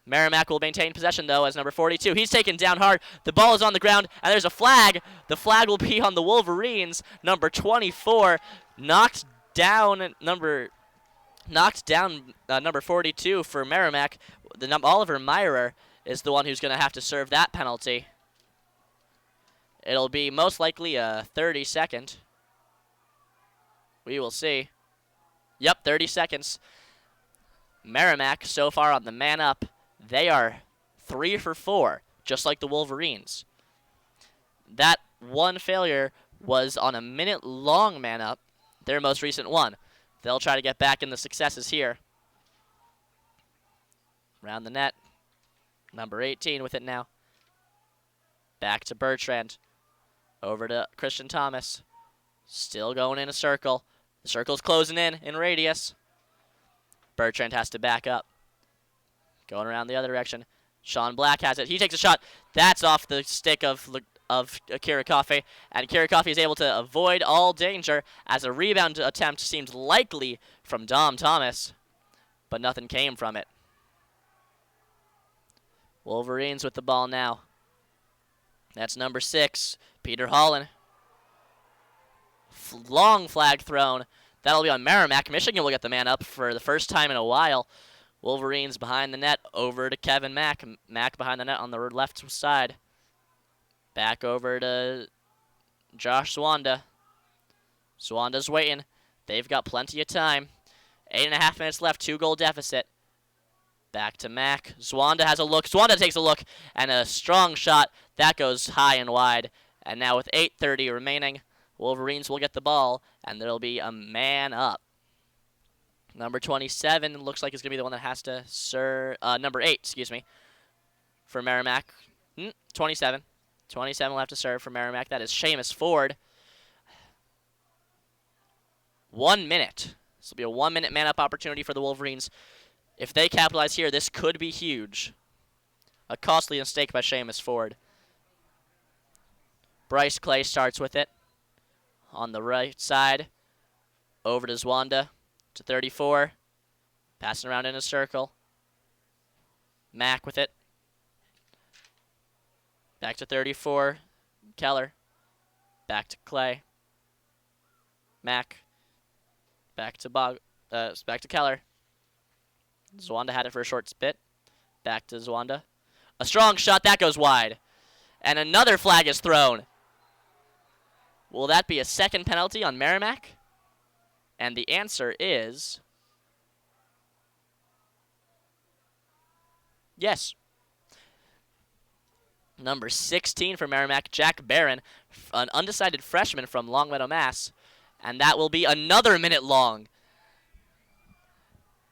Merrimack will maintain possession, though, as number 42. He's taken down hard. The ball is on the ground, and there's a flag. The flag will be on the Wolverines. Number 24 knocked down number 42 for Merrimack. Oliver Myrer is the one who's going to have to serve that penalty. It'll be most likely a 30-second. We will see. Yep, 30 seconds. Merrimack so far on the man up. They are 3 for 4, just like the Wolverines. That one failure was on a minute-long man up, their most recent one. They'll try to get back in the successes here. Around the net. Number 18 with it now. Back to Bertrand. Over to Christian Thomas. Still going in a circle. The circle's closing in radius. Bertrand has to back up. Going around the other direction. Sean Black has it. He takes a shot. That's off the stick of Kirikoff. And Kirikoff is able to avoid all danger as a rebound attempt seemed likely from Dom Thomas. But nothing came from it. Wolverines with the ball now. That's number 6, Peter Holland. Long flag thrown. That'll be on Merrimack. Michigan will get the man up for the first time in a while. Wolverines behind the net, over to Kevin Mack. Mack behind the net on the left side. Back over to Josh Zwanda. Zwanda's waiting. They've got plenty of time. 8.5 minutes left, 2-goal deficit. Back to Mack. Zwanda has a look. Zwanda takes a look, and a strong shot. That goes high and wide. And now with 8:30 remaining, Wolverines will get the ball, and there'll be a man up. Number 27 looks like it's going to be the one that has to serve. Number 8, excuse me, for Merrimack. 27. 27 will have to serve for Merrimack. That is Seamus Ford. 1 minute. This will be a 1-minute man-up opportunity for the Wolverines. If they capitalize here, this could be huge. A costly mistake by Seamus Ford. Bryce Clay starts with it. On the right side. Over to Zwanda. To 34. Passing around in a circle. Mack with it. Back to 34. Keller. Back to Clay. Mack. Back to Keller. Zwanda had it for a short spit. Back to Zwanda. A strong shot. That goes wide. And another flag is thrown. Will that be a second penalty on Merrimack? And the answer is yes. Number 16 for Merrimack, Jack Barron, an undecided freshman from Longmeadow, Mass. And that will be another minute long.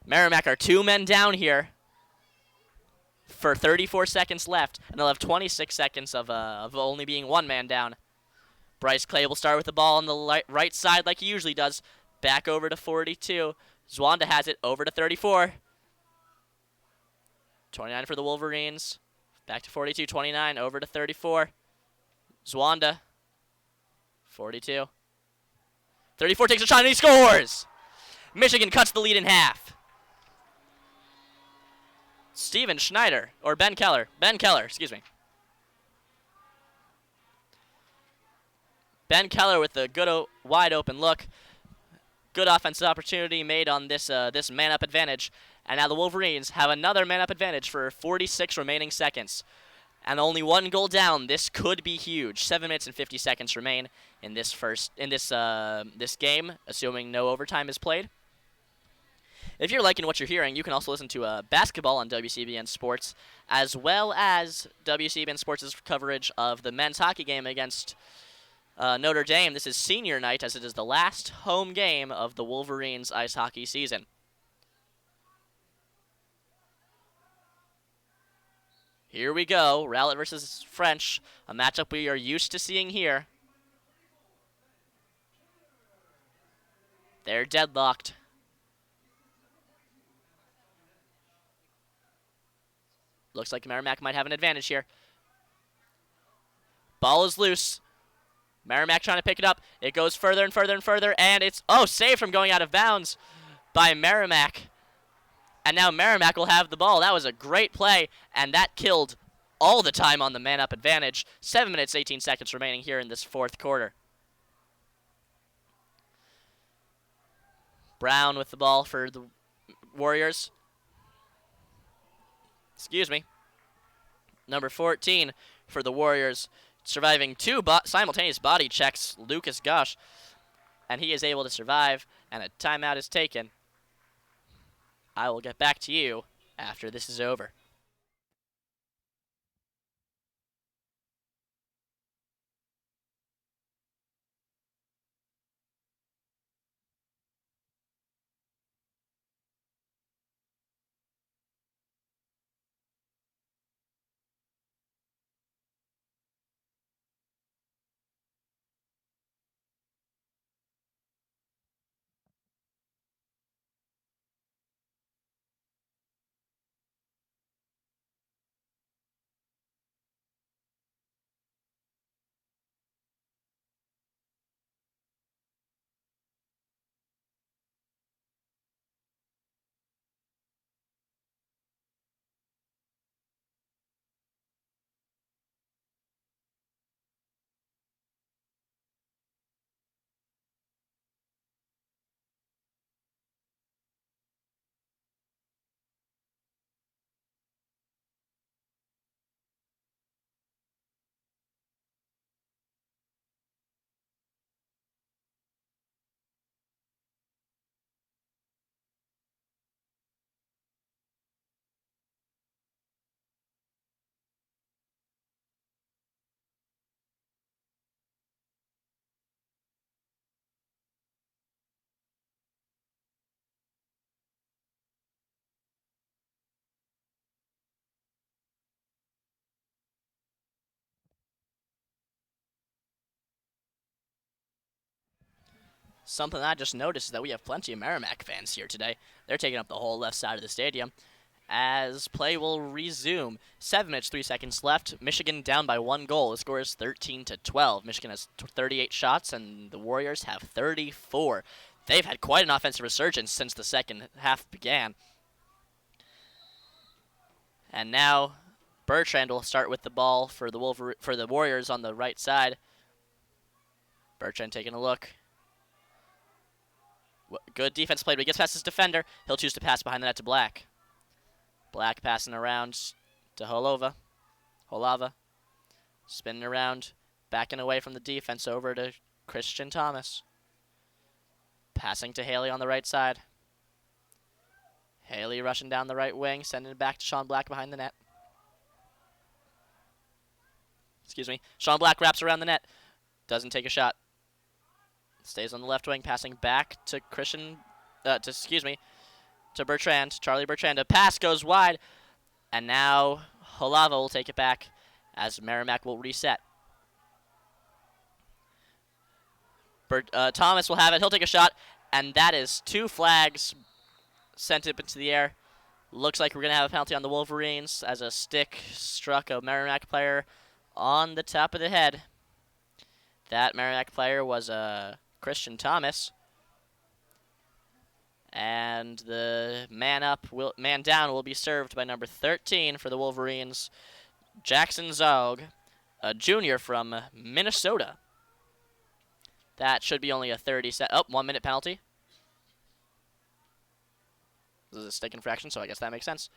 Merrimack are 2 men down here for 34 seconds left, and they'll have 26 seconds of only being 1 man down. Bryce Clay will start with the ball on the right side like he usually does. Back over to 42. Zwanda has it over to 34. 29 for the Wolverines. Back to 42, 29, over to 34. Zwanda. 42. 34 takes a shot and he scores! Michigan cuts the lead in half. Steven Schneider, or Ben Keller, excuse me. Ben Keller with a good wide open look. Good offensive opportunity made on this man-up advantage. And now the Wolverines have another man-up advantage for 46 remaining seconds. And only one goal down. This could be huge. 7 minutes and 50 seconds remain in this this game, assuming no overtime is played. If you're liking what you're hearing, you can also listen to basketball on WCBN Sports, as well as WCBN Sports' coverage of the men's hockey game against Notre Dame. This is senior night, as it is the last home game of the Wolverines ice hockey season. Here we go, Rowlett versus French, a matchup we are used to seeing here. They're deadlocked. Looks like Merrimack might have an advantage here. Ball is loose. Merrimack trying to pick it up. It goes further and further and further, and it's, saved from going out of bounds by Merrimack. And now Merrimack will have the ball. That was a great play, and that killed all the time on the man-up advantage. 7 minutes, 18 seconds remaining here in this fourth quarter. Brown with the ball for the Warriors. Excuse me. Number 14 for the Warriors, surviving two simultaneous body checks, Lucas Gosh, and he is able to survive, and a timeout is taken. I will get back to you after this is over. Something I just noticed is that we have plenty of Merrimack fans here today. They're taking up the whole left side of the stadium. As play will resume. 7 minutes, 3 seconds left. Michigan down by 1 goal. The score is 13-12. Michigan has 38 shots, and the Warriors have 34. They've had quite an offensive resurgence since the second half began. And now Bertrand will start with the ball for the Warriors on the right side. Bertrand taking a look. Good defense played, but he gets past his defender. He'll choose to pass behind the net to Black. Black passing around to Holava. Spinning around, backing away from the defense over to Christian Thomas. Passing to Haley on the right side. Haley rushing down the right wing, sending it back to Sean Black behind the net. Excuse me. Sean Black wraps around the net. Doesn't take a shot. Stays on the left wing, passing back to Bertrand, Charlie Bertrand. A pass goes wide, and now Holava will take it back as Merrimack will reset. Thomas will have it. He'll take a shot, and that is 2 flags sent up into the air. Looks like we're going to have a penalty on the Wolverines as a stick struck a Merrimack player on the top of the head. That Merrimack player was Christian Thomas. And the man down will be served by number 13 for the Wolverines, Jackson Zog, a junior from Minnesota. That should be only a 1 minute penalty. This is a stick infraction, so I guess that makes sense.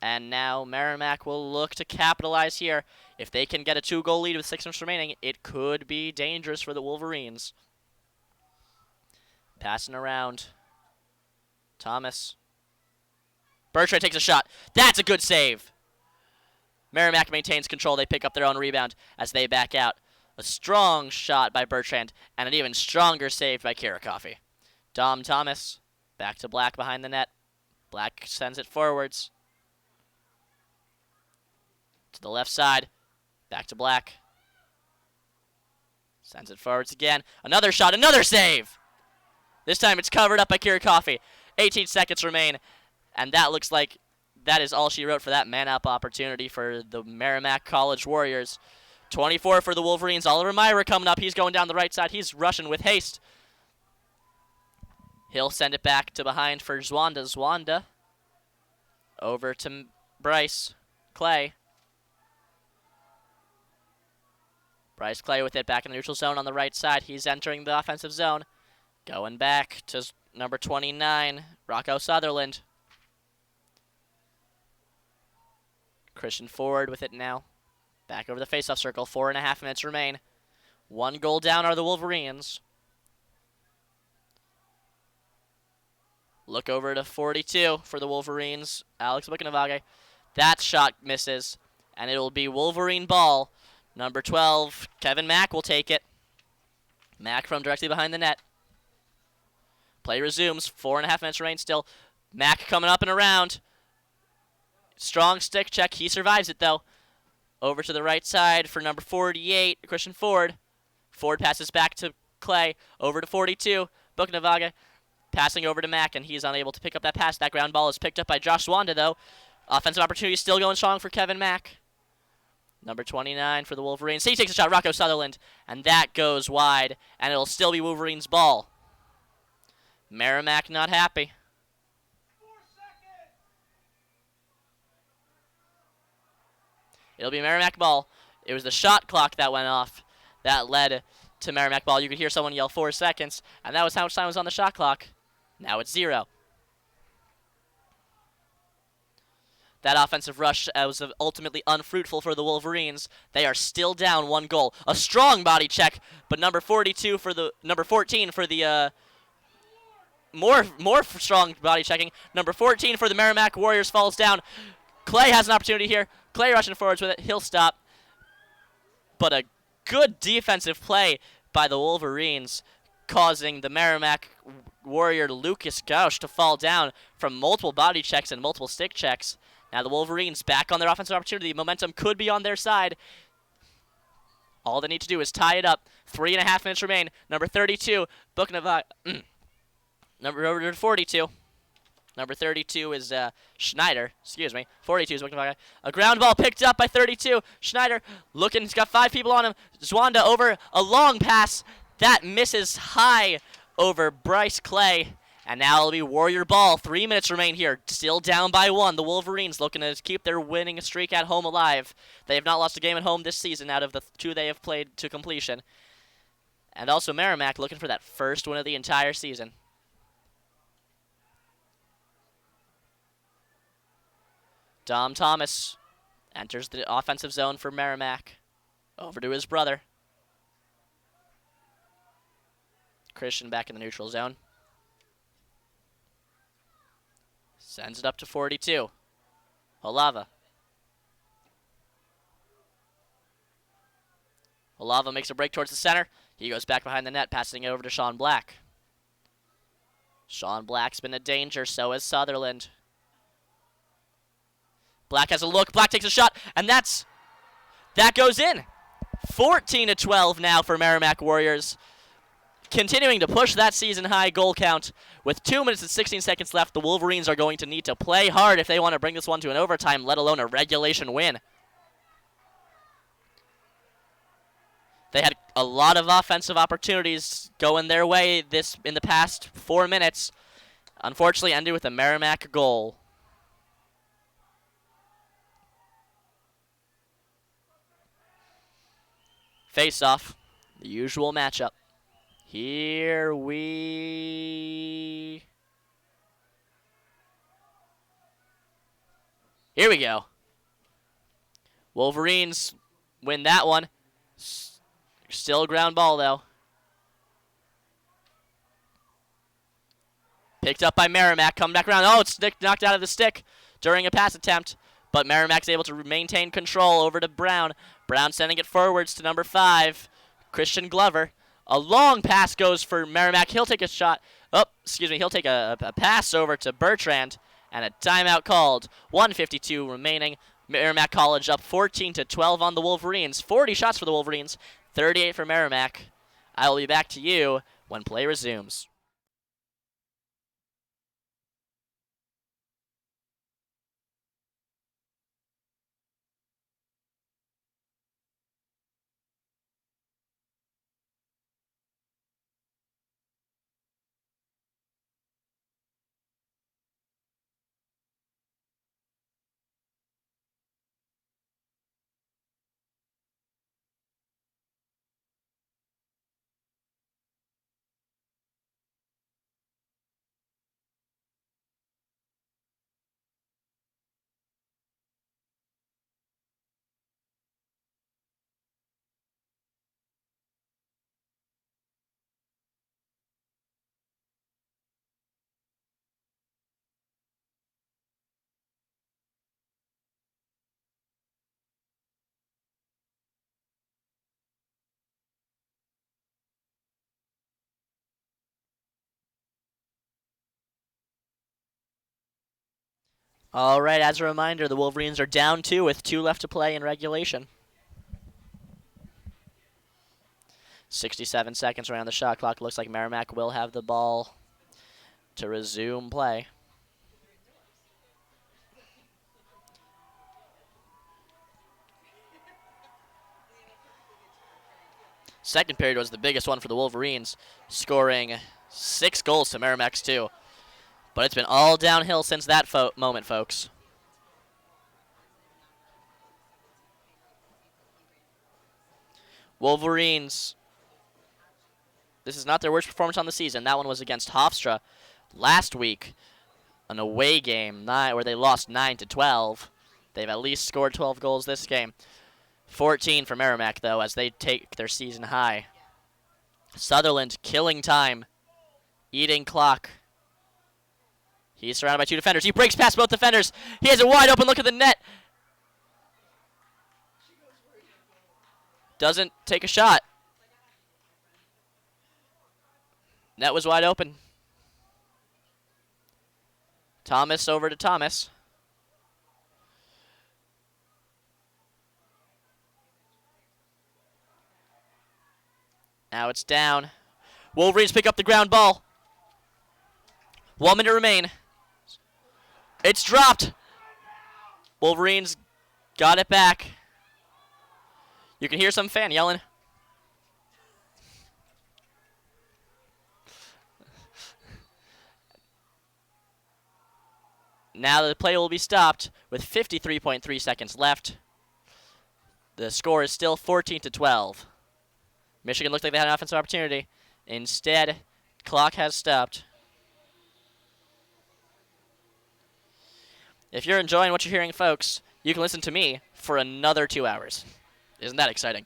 And now Merrimack will look to capitalize here. If they can get a 2-goal lead with 6 minutes remaining, it could be dangerous for the Wolverines. Passing around. Thomas. Bertrand takes a shot. That's a good save. Merrimack maintains control. They pick up their own rebound as they back out. A strong shot by Bertrand and an even stronger save by Kirikoff. Dom Thomas back to Black behind the net. Black sends it forwards. To the left side. Back to Black. Sends it forwards again. Another shot. Another save. This time it's covered up by Kirikoff. 18 seconds remain, and that looks like that is all she wrote for that man-up opportunity for the Merrimack College Warriors. 24 for the Wolverines. Oliver Myra coming up. He's going down the right side. He's rushing with haste. He'll send it back to behind for Zwanda. Zwanda over to Bryce Clay. Bryce Clay with it back in the neutral zone on the right side. He's entering the offensive zone. Going back to number 29, Rocco Sutherland. Christian Ford with it now. Back over the faceoff circle. 4.5 minutes remain. 1 goal down are the Wolverines. Look over to 42 for the Wolverines. Alex Buchanavage. That shot misses, and it will be Wolverine ball. Number 12, Kevin Mack will take it. Mack from directly behind the net. Play resumes. 4.5 minutes remain still. Mack coming up and around. Strong stick check. He survives it, though. Over to the right side for number 48, Christian Ford. Ford passes back to Clay. Over to 42, Buchanavage. Passing over to Mack, and he's unable to pick up that pass. That ground ball is picked up by Josh Zwanda, though. Offensive opportunity still going strong for Kevin Mack. Number 29 for the Wolverines. He takes a shot, Rocco Sutherland, and that goes wide, and it'll still be Wolverines' ball. Merrimack not happy. It'll be Merrimack ball. It was the shot clock that went off that led to Merrimack ball. You could hear someone yell 4 seconds, and that was how much time was on the shot clock. Now it's 0. That offensive rush was ultimately unfruitful for the Wolverines. They are still down 1 goal. A strong body check, but number 42 for the number 14 for the more strong body checking. Number 14 for the Merrimack Warriors falls down. Clay has an opportunity here. Clay rushing forwards with it. He'll stop. But a good defensive play by the Wolverines, causing the Merrimack Warrior Lucas Gauch to fall down from multiple body checks and multiple stick checks. Now the Wolverines back on their offensive opportunity. Momentum could be on their side. All they need to do is tie it up. 3.5 minutes remain. Number 32, Buchanavage. Number 42. Number 32 is Schneider. Excuse me. 42 is Buchanavage. A ground ball picked up by 32. Schneider looking. He's got 5 people on him. Zwanda over a long pass. That misses high over Bryce Clay. And now it'll be Warrior ball. 3 minutes remain here. Still down by 1. The Wolverines looking to keep their winning streak at home alive. They have not lost a game at home this season out of the 2 they have played to completion. And also Merrimack looking for that first win of the entire season. Dom Thomas enters the offensive zone for Merrimack. Over to his brother. Christian back in the neutral zone. Sends it up to 42. Olava. Olava makes a break towards the center. He goes back behind the net, passing it over to Sean Black. Sean Black's been a danger, so has Sutherland. Black has a look. Black takes a shot, and that goes in. 14-12 now for Merrimack Warriors. Continuing to push that season-high goal count. With 2 minutes and 16 seconds left, the Wolverines are going to need to play hard if they want to bring this one to an overtime, let alone a regulation win. They had A lot of offensive opportunities going their way in the past 4 minutes. Unfortunately, ended with a Merrimack goal. Face-off, the usual matchup. Here we go. Wolverines win that one. Still ground ball, though. Picked up by Merrimack, coming back around. Oh, it's knocked out of the stick during a pass attempt. But Merrimack's able to maintain control over to Brown. Brown sending it forwards to number 5, Christian Glover. A long pass goes for Merrimack. He'll take a shot. Oh, excuse me. He'll take a pass over to Bertrand. And a timeout called. 1:52 remaining. Merrimack College up 14-12 on the Wolverines. 40 shots for the Wolverines. 38 for Merrimack. I will be back to you when play resumes. All right, as a reminder, the Wolverines are down 2 with 2 left to play in regulation. 67 seconds around the shot clock. Looks like Merrimack will have the ball to resume play. Second period was the biggest one for the Wolverines, scoring 6 goals to Merrimack's 2. But it's been all downhill since that moment, folks. Wolverines, this is not their worst performance on the season. That one was against Hofstra last week, an away game where they lost 9-12. They've at least scored 12 goals this game. 14 for Merrimack, though, as they take their season high. Sutherland killing time, eating clock. He's surrounded by 2 defenders. He breaks past both defenders. He has a wide open look at the net. Doesn't take a shot. Net was wide open. Thomas over to Thomas. Now it's down. Wolverines pick up the ground ball. 1 minute remain. It's dropped. Wolverines got it back. You can hear some fan yelling. Now the play will be stopped with 53.3 seconds left. The score is still 14-12. Michigan looked like they had an offensive opportunity. Instead, clock has stopped. If you're enjoying what you're hearing, folks, you can listen to me for another 2 hours. Isn't that exciting?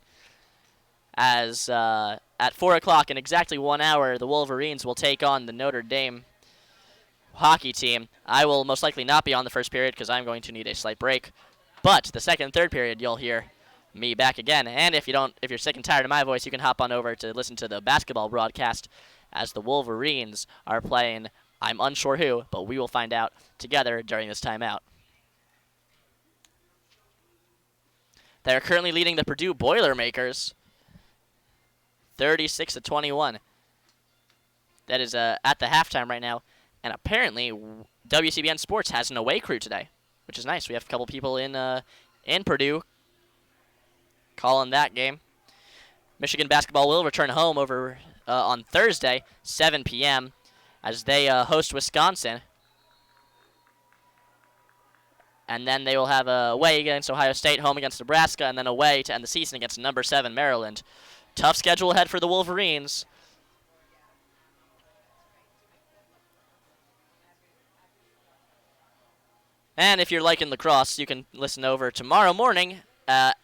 As at 4 o'clock in exactly 1 hour, the Wolverines will take on the Notre Dame hockey team. I will most likely not be on the first period because I'm going to need a slight break. But the second and third period, you'll hear me back again. And if you're sick and tired of my voice, you can hop on over to listen to the basketball broadcast as the Wolverines are playing. I'm unsure who, but we will find out together during this timeout. They are currently leading the Purdue Boilermakers 36-21. That is at the halftime right now. And apparently, WCBN Sports has an away crew today, which is nice. We have a couple people in Purdue calling that game. Michigan basketball will return home over on Thursday, 7 p.m., as they host Wisconsin. And then they will have a away against Ohio State, home against Nebraska, and then away to end the season against number 7 Maryland. Tough schedule ahead for the Wolverines. And if you're liking lacrosse, you can listen over tomorrow morning at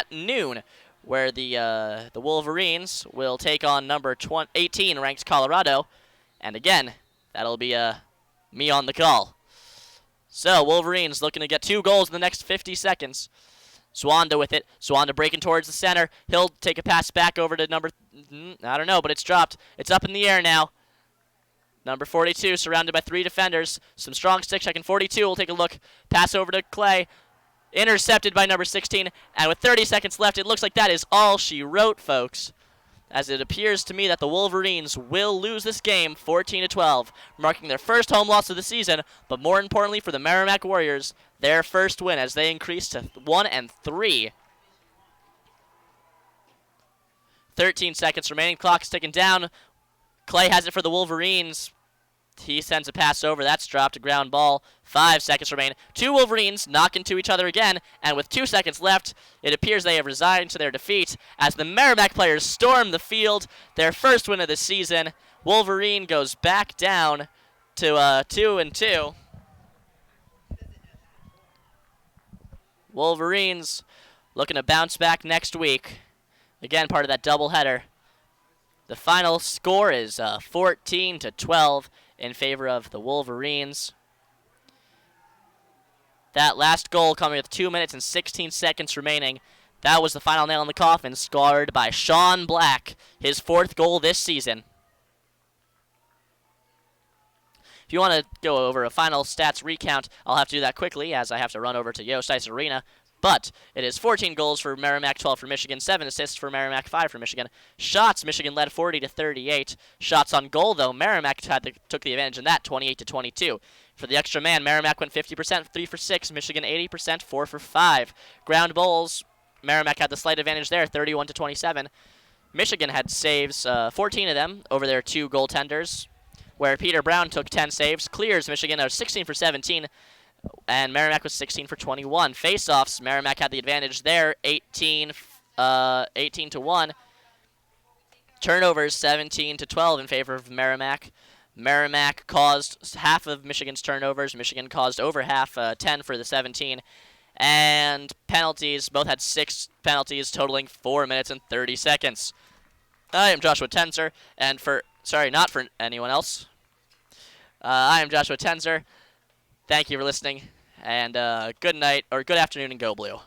noon, where the Wolverines will take on number 18 ranked Colorado. And again, that'll be me on the call. So Wolverines looking to get 2 goals in the next 50 seconds. Swanda with it. Swanda breaking towards the center. He'll take a pass back over to number, I don't know, but it's dropped. It's up in the air now. Number 42 surrounded by 3 defenders. Some strong stick checking. 42 will take a look. Pass over to Clay. Intercepted by number 16. And with 30 seconds left, it looks like that is all she wrote, folks. As it appears to me that the Wolverines will lose this game 14-12, marking their first home loss of the season, but more importantly for the Merrimack Warriors, their first win as they increase to 1-3. 13 seconds remaining. Clock's ticking down. Clay has it for the Wolverines. He sends a pass over. That's dropped. A ground ball. 5 seconds remain. 2 Wolverines knock into each other again, and with 2 seconds left, it appears they have resigned to their defeat as the Merrimack players storm the field. Their first win of the season. Wolverine goes back down to 2-2. Wolverines looking to bounce back next week. Again, part of that doubleheader. The final score is 14-12 in favor of the Wolverines. That last goal coming with 2 minutes and 16 seconds remaining. That was the final nail in the coffin, scored by Sean Black, his 4th goal this season. If you want to go over a final stats recount, I'll have to do that quickly as I have to run over to Yost Ice Arena. But it is 14 goals for Merrimack, 12 for Michigan, 7 assists for Merrimack, 5 for Michigan. Shots, Michigan led 40-38. Shots on goal, though, Merrimack took the advantage in that, 28-22. For the extra man, Merrimack went 50%, 3 for 6. Michigan 80%, 4 for 5. Ground bowls, Merrimack had the slight advantage there, 31-27. Michigan had saves, 14 of them over their 2 goaltenders, where Peter Brown took 10 saves. Clears, Michigan are 16 for 17. And Merrimack was 16 for 21. Face-offs, Merrimack had the advantage there, 18-1. Turnovers, 17-12 in favor of Merrimack. Merrimack caused half of Michigan's turnovers. Michigan caused over half, 10 for the 17. And penalties, both had 6 penalties, totaling 4 minutes and 30 seconds. I am Joshua Tenzer, and not for anyone else. I am Joshua Tenzer. Thank you for listening, and good night, or good afternoon, and go blue.